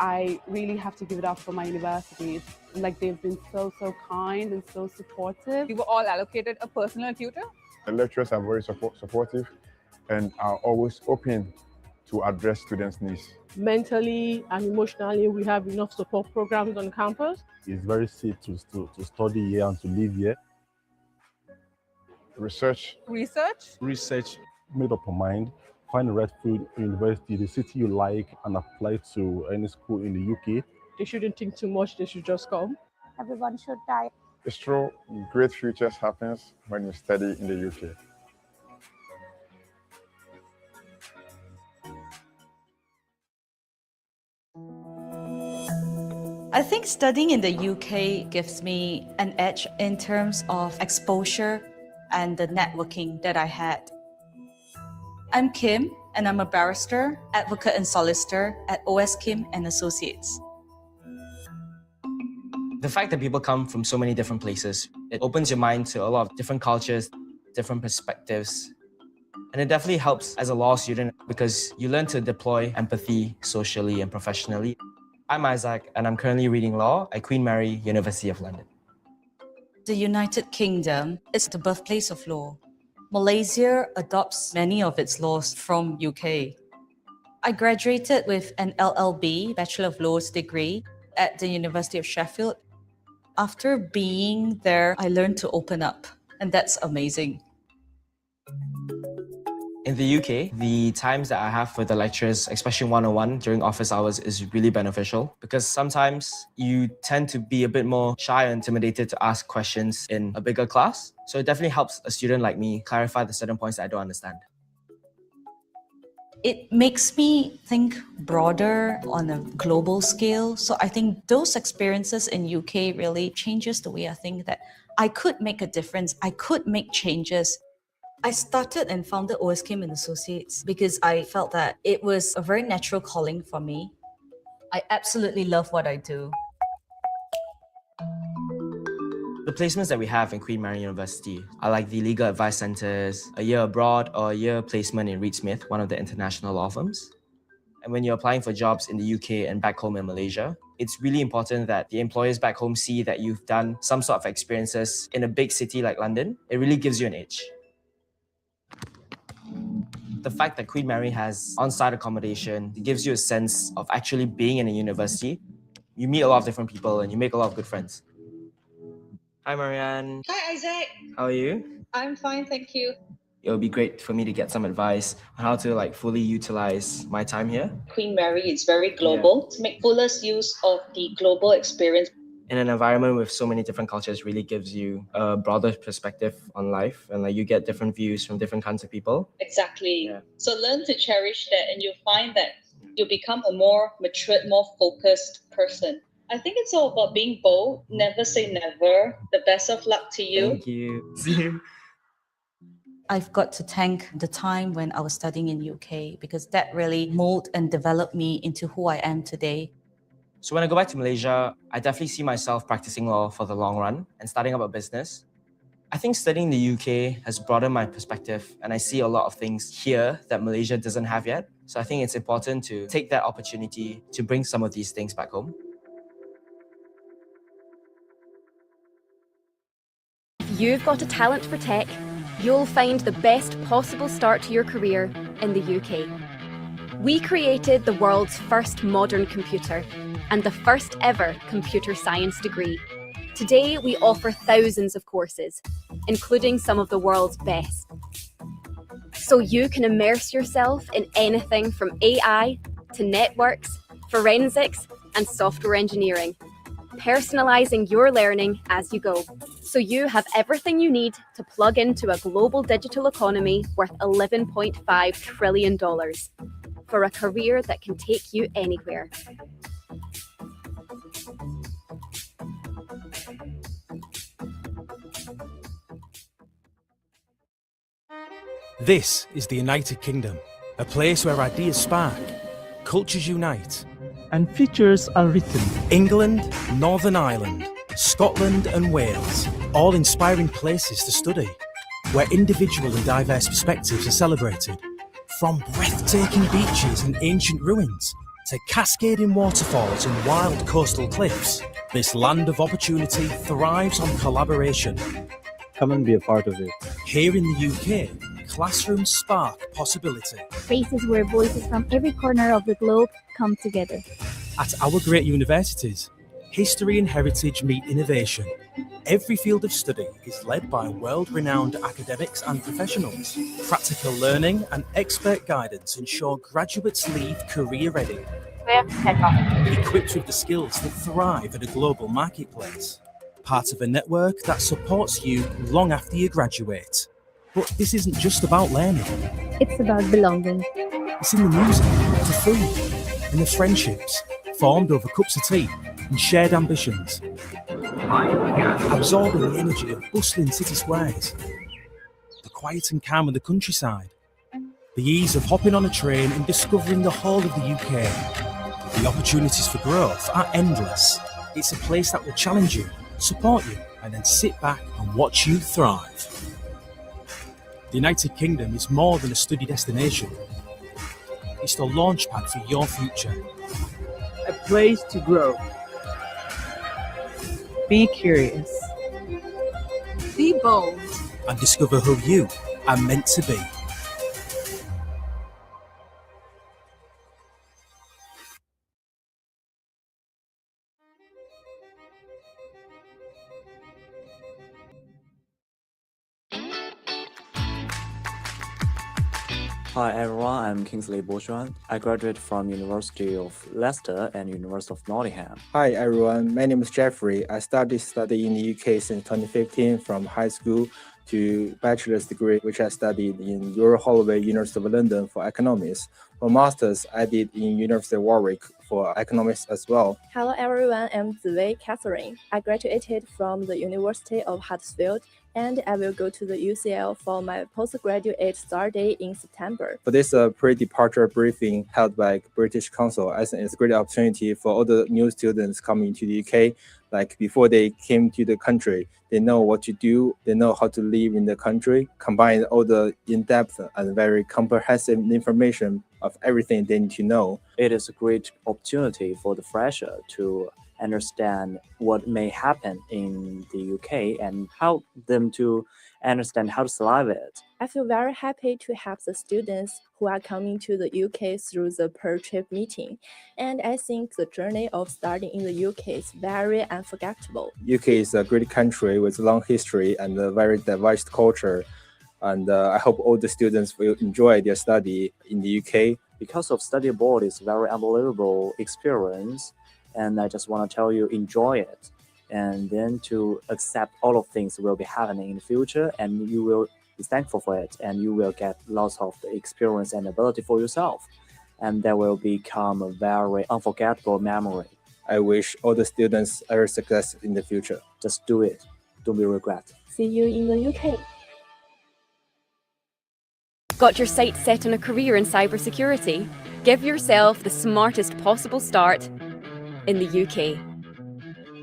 I really have to give it up for my university. It's like they've been so kind and so supportive. We were all allocated a personal tutor. The lecturers are very supportive and are always open to address students' needs. Mentally and emotionally, we have enough support programs on campus. It's very safe to study here and to live here. Research. Made up your mind. Find the right field, university, the city you like, and apply to any school in the UK. They shouldn't think too much, they should just come. everyone should try. It's true, great futures happens when you study in the UK. I think studying in the UK gives me an edge in terms of exposure and the networking that I had. I'm Kim, and I'm a barrister, advocate and solicitor at OS Kim and Associates. The fact that people come from so many different places, it opens your mind to a lot of different cultures, different perspectives. And it definitely helps as a law student because you learn to deploy empathy socially and professionally. I'm Isaac, and I'm currently reading law at Queen Mary, University of London. The United Kingdom is the birthplace of law. Malaysia adopts many of its laws from UK. I graduated with an LLB, Bachelor of Laws degree, at the University of Sheffield. After being there, I learned to open up, and that's amazing. In the UK, the times that I have with the lecturers, especially one-on-one during office hours, is really beneficial because sometimes you tend to be a bit more shy or intimidated to ask questions in a bigger class. So it definitely helps a student like me clarify the certain points that I don't understand. It makes me think broader on a global scale. So I think those experiences in UK really changes the way I think that I could make a difference. I could make changes. I started and founded OS Kim and Associates because I felt that it was a very natural calling for me. I absolutely love what I do. The placements that we have in Queen Mary University are like the legal advice centers, a year abroad, or a year placement in Reed Smith, one of the international law firms. And when you're applying for jobs in the UK and back home in Malaysia, it's really important that the employers back home see that you've done some sort of experiences in a big city like London. It really gives you an edge. The fact that Queen Mary has on-site accommodation gives you a sense of actually being in a university. You meet a lot of different people and you make a lot of good friends. Hi, Marianne. Hi, Isaac. How are you? I'm fine, thank you. It would be great for me to get some advice on how to fully utilize my time here. Queen Mary is very global. To make fullest use of the global experience. In an environment with so many different cultures really gives you a broader perspective on life and you get different views from different kinds of people. Exactly. Yeah. So learn to cherish that and you'll find that you'll become a more matured, more focused person. I think it's all about being bold. Never say never. The best of luck to you. Thank you. See you. I've got to thank the time when I was studying in UK because that really molded and developed me into who I am today. So when I go back to Malaysia, I definitely see myself practicing law for the long run and starting up a business. I think studying in the UK has broadened my perspective and I see a lot of things here that Malaysia doesn't have yet. So I think it's important to take that opportunity to bring some of these things back home. If you've got a talent for tech, you'll find the best possible start to your career in the UK. We created the world's first modern computer and the first ever computer science degree. Today, we offer thousands of courses, including some of the world's best. So you can immerse yourself in anything from AI to networks, forensics, and software engineering, personalizing your learning as you go. So you have everything you need to plug into a global digital economy worth $11.5 trillion for a career that can take you anywhere. This is the United Kingdom, a place where ideas spark, cultures unite, and futures are written. England, Northern Ireland, Scotland and Wales, all inspiring places to study, where individual and diverse perspectives are celebrated. From breathtaking beaches and ancient ruins to cascading waterfalls and wild coastal cliffs, this land of opportunity thrives on collaboration. Come and be a part of it. Here in the UK, classrooms spark possibility. Spaces where voices from every corner of the globe come together. At our great universities, history and heritage meet innovation. Every field of study is led by world-renowned academics and professionals. Practical learning and expert guidance ensure graduates leave career-ready. with technology. Equipped with the skills that thrive at a global marketplace. Part of a network that supports you long after you graduate. But this isn't just about learning. It's about belonging. It's in the music, the food, and the friendships formed over cups of tea and shared ambitions. Absorbing the energy of bustling city squares, the quiet and calm of the countryside, the ease of hopping on a train and discovering the whole of the UK. The opportunities for growth are endless. It's a place that will challenge you, support you, and then sit back and watch you thrive. The United Kingdom is more than a study destination. It's the launchpad for your future. A place to grow. Be curious. Be bold. And discover who you are meant to be. Hi everyone, I'm Kingsley Bochuan. I graduated from University of Leicester and University of Nottingham. Hi everyone, my name is Jeffrey. I studied in the UK since 2015 from high school to bachelor's degree, which I studied in Royal Holloway, University of London for economics. For master's, I did in University of Warwick for economics as well. Hello everyone, I'm Ziwei Catherine. I graduated from the University of Huddersfield and I will go to the UCL for my postgraduate study in September. For this pre-departure briefing held by British Council, I think it's a great opportunity for all the new students coming to the UK. Like before they came to the country, they know what to do, they know how to live in the country, combine all the in-depth and very comprehensive information of everything they need to know. It is a great opportunity for the fresher to understand what may happen in the UK and help them to understand how to survive it. I feel very happy to help the students who are coming to the UK through the per-trip meeting. And I think the journey of studying in the UK is very unforgettable. UK is a great country with a long history and a very diverse culture. And I hope all the students will enjoy their study in the UK. Because of study abroad is a very unbelievable experience. And I just want to tell you, enjoy it. And then to accept all of things will be happening in the future, and you will be thankful for it, and you will get lots of experience and ability for yourself. And that will become a very unforgettable memory. I wish all the students every success in the future. Just do it. Don't be regret. See you in the UK. Got your sights set on a career in cybersecurity? Give yourself the smartest possible start in the UK.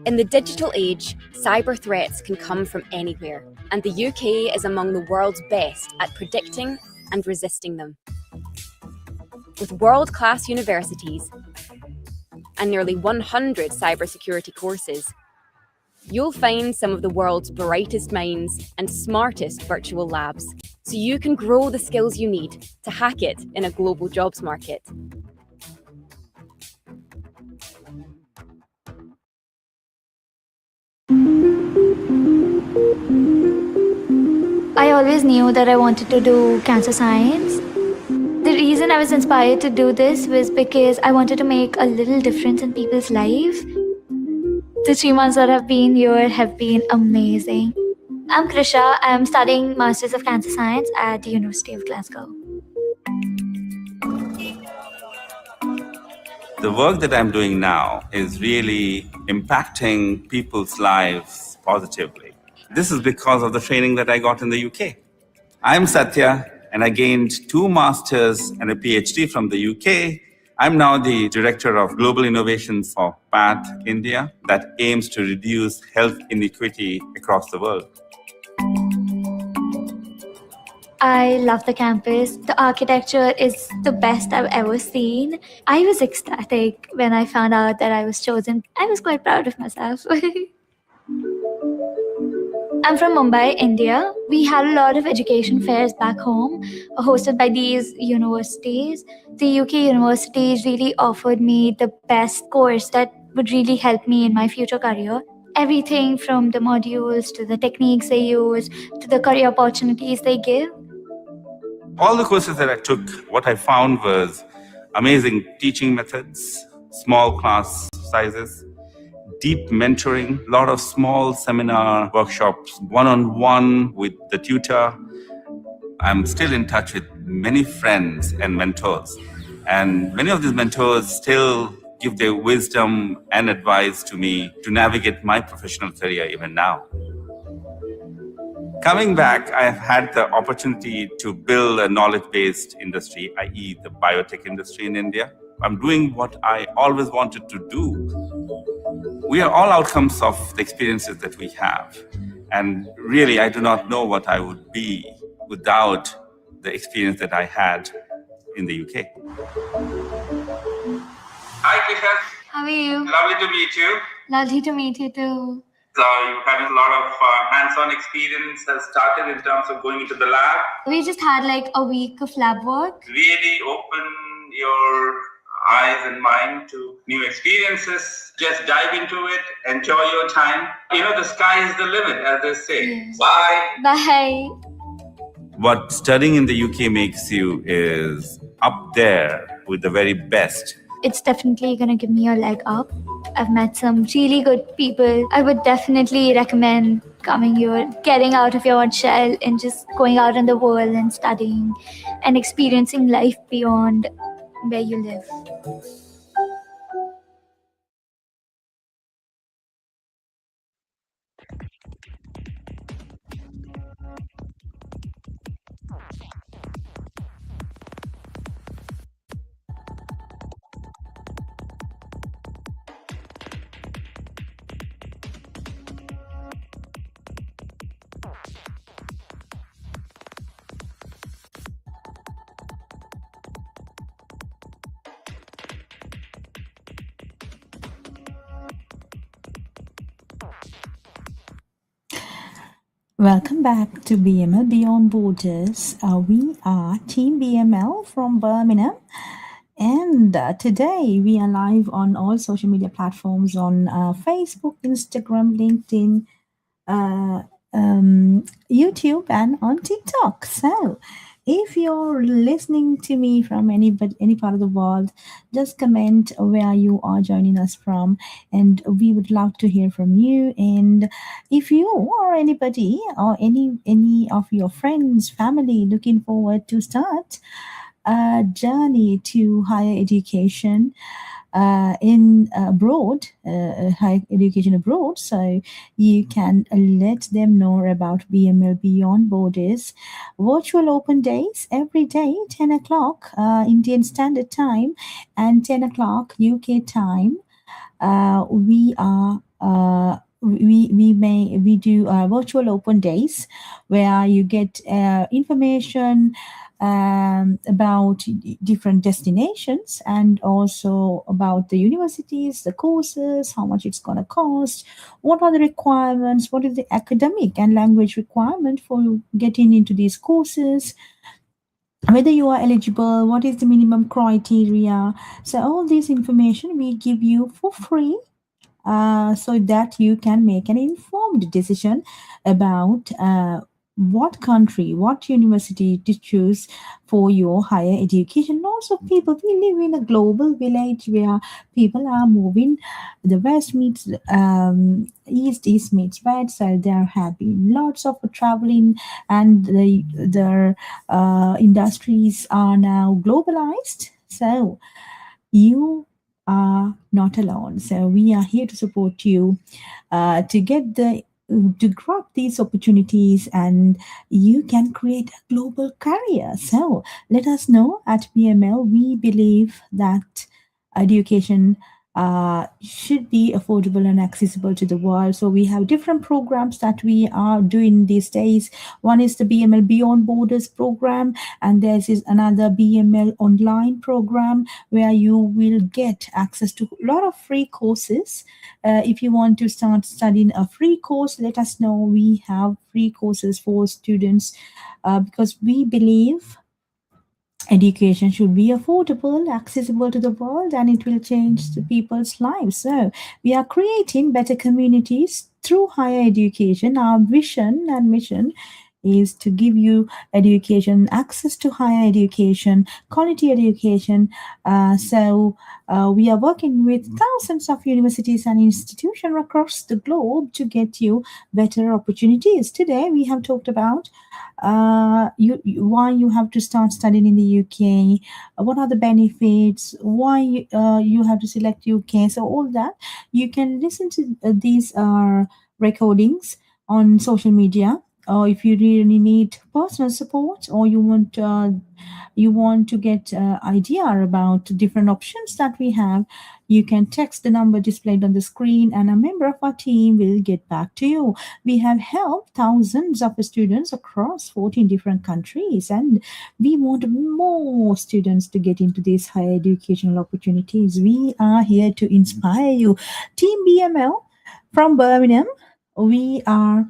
In the digital age, cyber threats can come from anywhere, and the UK is among the world's best at predicting and resisting them. With world-class universities and nearly 100 cybersecurity courses, you'll find some of the world's brightest minds and smartest virtual labs, so you can grow the skills you need to hack it in a global jobs market. I always knew that I wanted to do cancer science. The reason I was inspired to do this was because I wanted to make a little difference in people's lives. The 3 months that I've been here have been amazing. I'm Krisha. I'm studying Masters of Cancer Science at the University of Glasgow. The work that I'm doing now is really impacting people's lives positively. This is because of the training that I got in the UK. I'm Satya, and I gained 2 masters and a PhD from the UK. I'm now the Director of Global Innovations for PATH India that aims to reduce health inequity across the world. I love the campus. The architecture is the best I've ever seen. I was ecstatic when I found out that I was chosen. I was quite proud of myself. I'm from Mumbai, India. We had a lot of education fairs back home, hosted by these universities. The UK universities really offered me the best course that would really help me in my future career. Everything from the modules to the techniques they use to the career opportunities they give. All the courses that I took, what I found was amazing teaching methods, small class sizes, deep mentoring, a lot of small seminar workshops, one-on-one with the tutor. I'm still in touch with many friends and mentors, and many of these mentors still give their wisdom and advice to me to navigate my professional career even now. Coming back, I've had the opportunity to build a knowledge-based industry, i.e. the biotech industry in India. I'm doing what I always wanted to do. We are all outcomes of the experiences that we have. And really, I do not know what I would be without the experience that I had in the UK. Hi, Krisha. How are you? Lovely to meet you. Lovely to meet you too. So you've had a lot of hands-on experience has started in terms of going into the lab. We just had like a week of lab work. Really open your eyes and mind to new experiences. Just dive into it, enjoy your time. You know, the sky is the limit, as they say. Yes. Bye. Bye. What studying in the UK makes you is up there with the very best. It's definitely going to give me a leg up. I've met some really good people. I would definitely recommend coming here, getting out of your own shell and just going out in the world and studying and experiencing life beyond where you live. Welcome back to BML Beyond Borders. We are Team BML from Birmingham, and today we are live on all social media platforms on Facebook, Instagram, LinkedIn, YouTube, and on TikTok. So, if you're listening to me from any part of the world, just comment where you are joining us from, and we would love to hear from you. And if you or anybody or any of your friends, family looking forward to start a journey to higher education abroad, higher education abroad, so you can let them know about BML Beyond Borders virtual open days every day, 10 o'clock Indian Standard Time and 10 o'clock UK time. We do virtual open days where you get information about different destinations and also about the universities, the courses, how much it's going to cost, what are the requirements, what is the academic and language requirement for getting into these courses, whether you are eligible, what is the minimum criteria. So all this information we give you for free so that you can make an informed decision about what country, what university to choose for your higher education. Also, people, we live in a global village where people are moving. The West meets East meets West. So there have been lots of traveling, and the industries are now globalized. So you are not alone. So we are here to support you to grab these opportunities, and you can create a global career. So let us know at BML. We believe that education should be affordable and accessible to the world. So we have different programs that we are doing these days. One is the BML Beyond Borders program, and there is another BML online program where you will get access to a lot of free courses. If you want to start studying a free course, let us know. We have free courses for students because we believe education should be affordable, accessible to the world, and it will change the people's lives. So we are creating better communities through higher education. Our vision and mission is to give you education, access to higher education, quality education. We are working with thousands of universities and institutions across the globe to get you better opportunities. Today, we have talked about why you have to start studying in the UK, what are the benefits, why you have to select UK. So all that you can listen to these recordings on social media, or if you really need personal support, or you want to get idea about different options that we have, you can text the number displayed on the screen and a member of our team will get back to you. We have helped thousands of students across 14 different countries, and we want more students to get into these higher educational opportunities. We are here to inspire you. Team BML from Birmingham, we are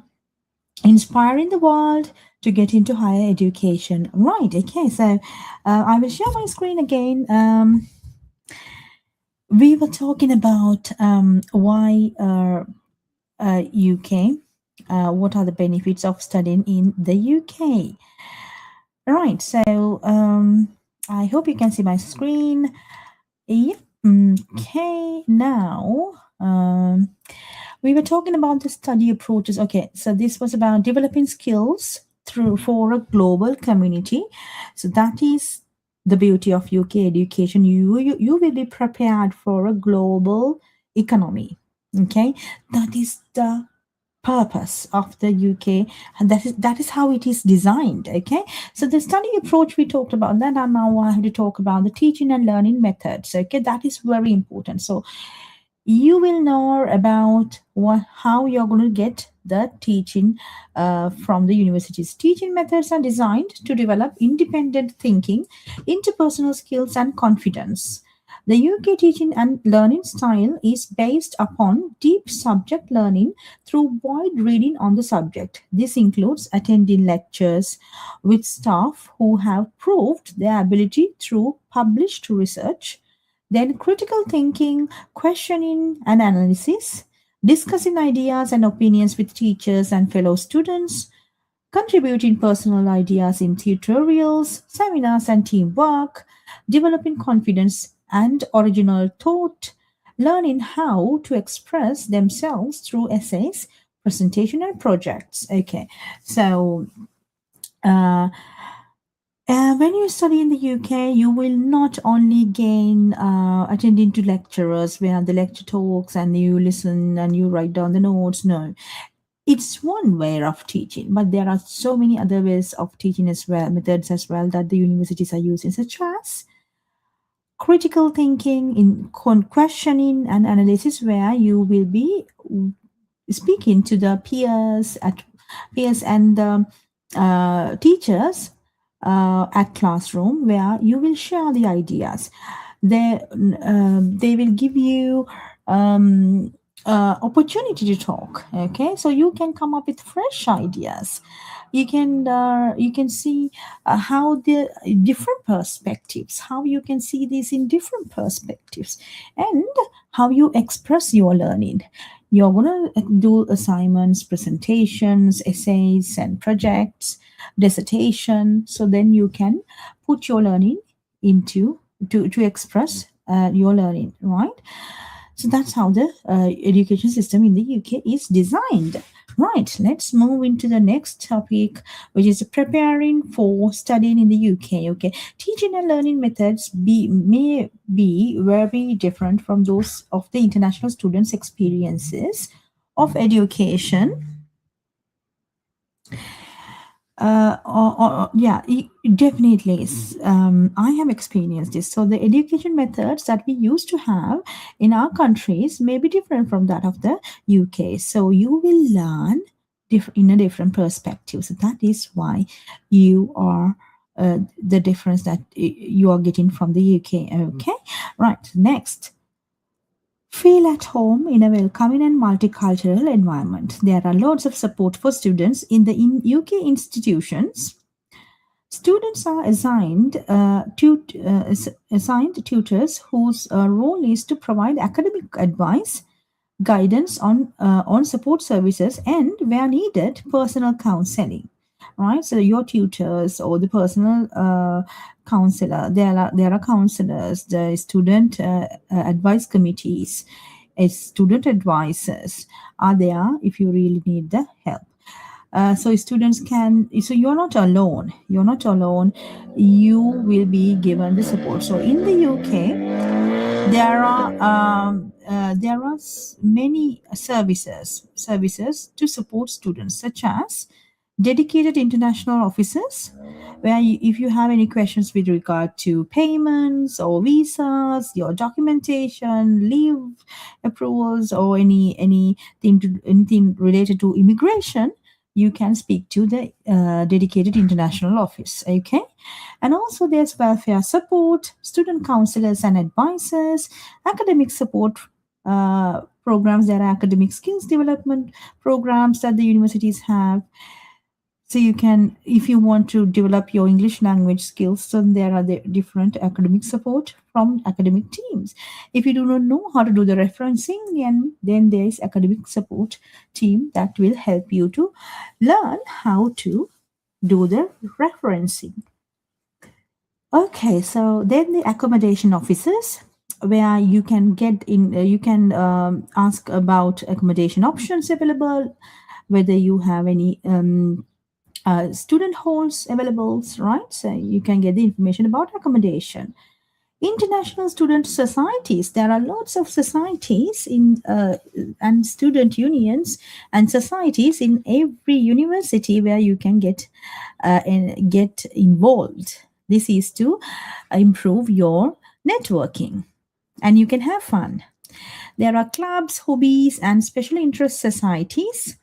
inspiring the world to get into higher education. Right, okay, so I will share my screen again. We were talking about why UK, what are the benefits of studying in the UK. Right, so I hope you can see my screen. Yeah. Okay, now we were talking about the study approaches. Okay, so this was about developing skills for a global community. So that is the beauty of UK education. You will be prepared for a global economy. Okay, that is the purpose of the UK, and that is how it is designed. Okay, so the study approach, we talked about that, and now I have to talk about the teaching and learning methods. Okay, that is very important. So you will know about how you're going to get the teaching from the universities. Teaching methods are designed to develop independent thinking, interpersonal skills, and confidence. The UK teaching and learning style is based upon deep subject learning through wide reading on the subject. This includes attending lectures with staff who have proved their ability through published research, then critical thinking, questioning and analysis, discussing ideas and opinions with teachers and fellow students, contributing personal ideas in tutorials, seminars and teamwork, developing confidence and original thought, learning how to express themselves through essays, presentation and projects. Okay, so when you study in the UK, you will not only gain attending to lecturers where the lecture talks and you listen and you write down the notes. No, it's one way of teaching, but there are so many other ways of teaching as well, methods as well, that the universities are using, such as critical thinking, in questioning and analysis, where you will be speaking to the peers and the teachers at classroom, where you will share the ideas. They will give you opportunity to talk. Okay, so you can come up with fresh ideas. You can see how the different perspectives, how you can see this in different perspectives, and how you express your learning. You're going to do assignments, presentations, essays and projects, dissertation, so then you can put your learning into to express your learning, right? So that's how the education system in the UK is designed. Right, let's move into the next topic, which is preparing for studying in the UK. Okay, teaching and learning methods may be very different from those of the international students' experiences of education. Definitely. I have experienced this. So the education methods that we used to have in our countries may be different from that of the UK. So you will learn in a different perspective. So that is why you are the difference that you are getting from the UK. Okay, right. Next. Feel at home in a welcoming and multicultural environment. There are lots of support for students in the UK institutions. Students are assigned tutors whose role is to provide academic advice, guidance on support services, and where needed, personal counseling. right? So your tutors or the personal counselor, there are counselors, the student advice committees, student advisors are there if you really need the help. So students so you're not alone. You're not alone. You will be given the support. So in the UK, there are many services to support students, such as dedicated international officers, where if you have any questions with regard to payments or visas, your documentation, leave approvals, or anything related to immigration, you can speak to the dedicated international office. Okay, and also there's welfare support, student counselors and advisors, academic support programs. There are academic skills development programs that the universities have. So you can, if you want to develop your English language skills, so there are the different academic support from academic teams. If you do not know how to do the referencing, then there is academic support team that will help you to learn how to do the referencing. Okay, so then the accommodation officers, where you can get in, you can ask about accommodation options available, whether you have any student halls available, right? So you can get the information about accommodation. International student societies. There are lots of societies in and student unions and societies in every university where you can get involved. This is to improve your networking, and you can have fun. There are clubs, hobbies, and special interest societies.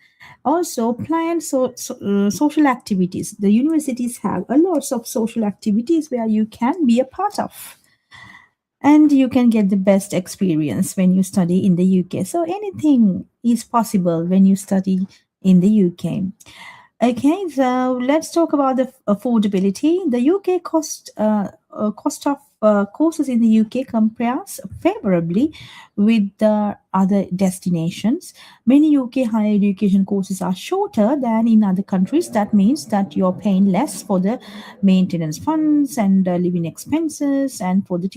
Also, planned social activities. The universities have a lot of social activities where you can be a part of. And you can get the best experience when you study in the UK. So anything is possible when you study in the UK. Okay, so let's talk about the affordability. The UK cost of courses in the UK compares favorably with the other destinations. Many UK higher education courses are shorter than in other countries. That means that you're paying less for the maintenance funds and living expenses and for the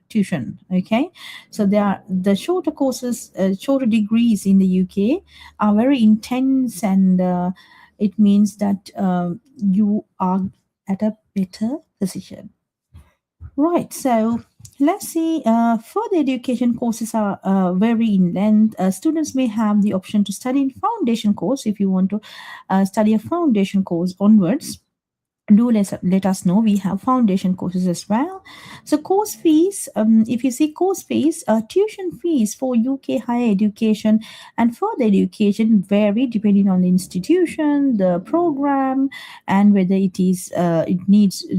tuition. Okay, so the shorter courses, shorter degrees in the UK are very intense, and it means that you are at a better position. Right, so let's see. Further education courses are very in length. Students may have the option to study in foundation course if you want to study a foundation course onwards. Do let us know. We have foundation courses as well. So course fees, if you see course fees, tuition fees for UK higher education and further education vary depending on the institution, the program, and whether it needs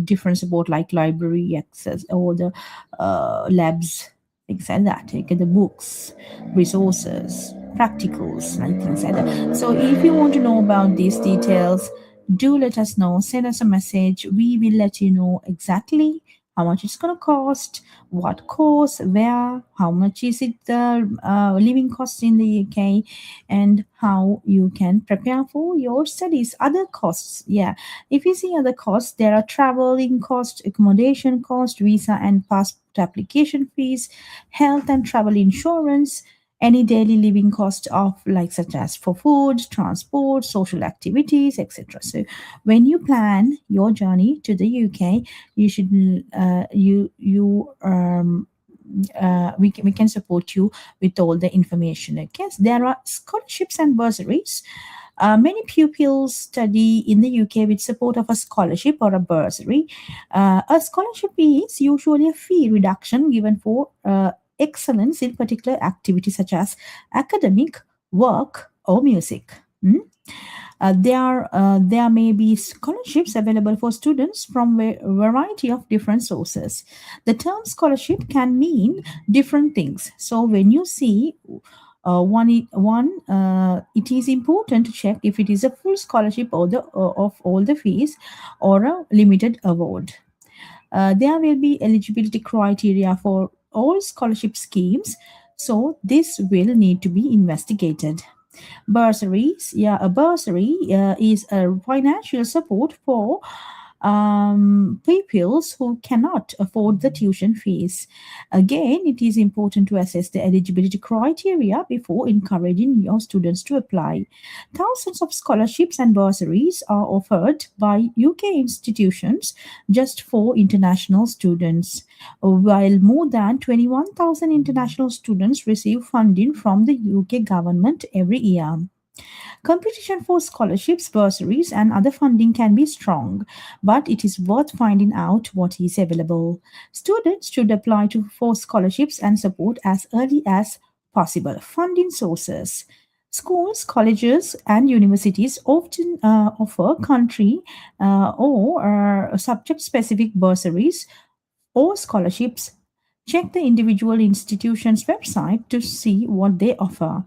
different support like library access or the labs, things like that. Take the books, resources, practicals, and things like that. So if you want to know about these details, do let us know. Send us a message. We will let you know exactly how much it's going to cost, what course, where, how much is it the living costs in the UK, and how you can prepare for your studies. Other costs, yeah. If you see other costs, there are traveling costs, accommodation cost, visa and passport application fees, health and travel insurance, any daily living cost of such as for food, transport, social activities, etc. So when you plan your journey to the UK, you should we can support you with all the information. Okay, so there are scholarships and bursaries. Many pupils study in the UK with support of a scholarship or a bursary. A scholarship is usually a fee reduction given for excellence in particular activities such as academic, work, or music. There may be scholarships available for students from a variety of different sources. The term scholarship can mean different things. So when you see it is important to check if it is a full scholarship or of all the fees or a limited award. There will be eligibility criteria for all scholarship schemes, so this will need to be investigated. Bursaries, a bursary is a financial support for pupils who cannot afford the tuition fees. Again, it is important to assess the eligibility criteria before encouraging your students to apply. Thousands of scholarships and bursaries are offered by UK institutions just for international students, while more than 21,000 international students receive funding from the UK government every year. Competition for scholarships, bursaries, and other funding can be strong, but it is worth finding out what is available. Students should apply for scholarships and support as early as possible. Funding sources. Schools, colleges, and universities often offer country or subject-specific bursaries or scholarships. Check the individual institution's website to see what they offer.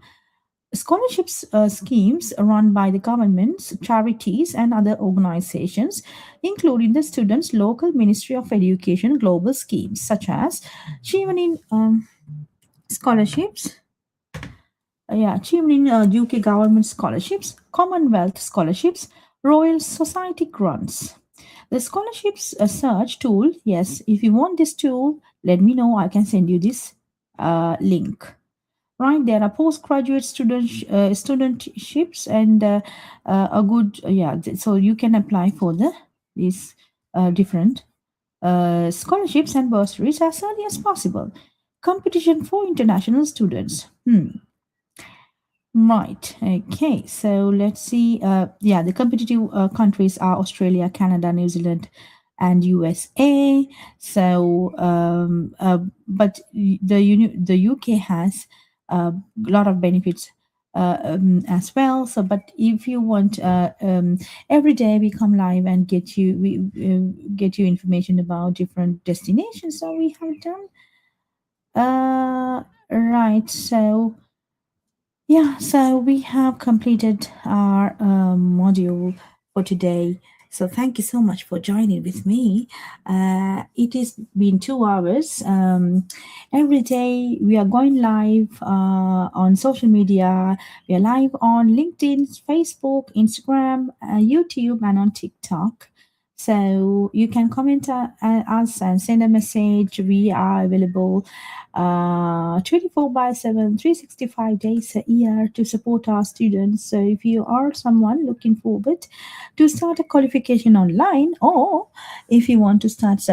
Scholarships schemes run by the governments, charities, and other organizations, including the students' local Ministry of Education global schemes, such as Chevening scholarships. Chevening UK government scholarships, Commonwealth scholarships, Royal Society grants. The scholarships search tool, yes, if you want this tool, let me know. I can send you this link. Right, there are postgraduate studentships and a good so you can apply for these different scholarships and bursaries as early as possible. Competition for international students. Right. Okay. So let's see. The competitive countries are Australia, Canada, New Zealand, and USA. So, but the UK has a lot of benefits as well. So, but if you want, every day we come live and get you information about different destinations. So we have done. Right. So. Yeah, so we have completed our module for today. So thank you so much for joining with me. It has been 2 hours. Every day we are going live on social media. We are live on LinkedIn, Facebook, Instagram, YouTube, and on TikTok. So you can comment us and send a message. We are available 24/7, 365 days a year to support our students. So if you are someone looking forward to start a qualification online, or if you want to start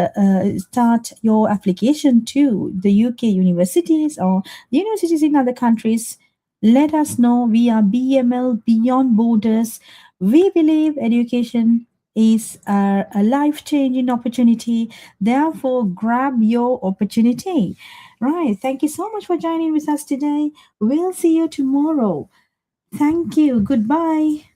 your application to the UK universities or universities in other countries, let us know. We are BML Beyond Borders. We believe education is a life-changing opportunity. Therefore, grab your opportunity. Right. Thank you so much for joining with us today. We'll see you tomorrow. Thank you. Goodbye.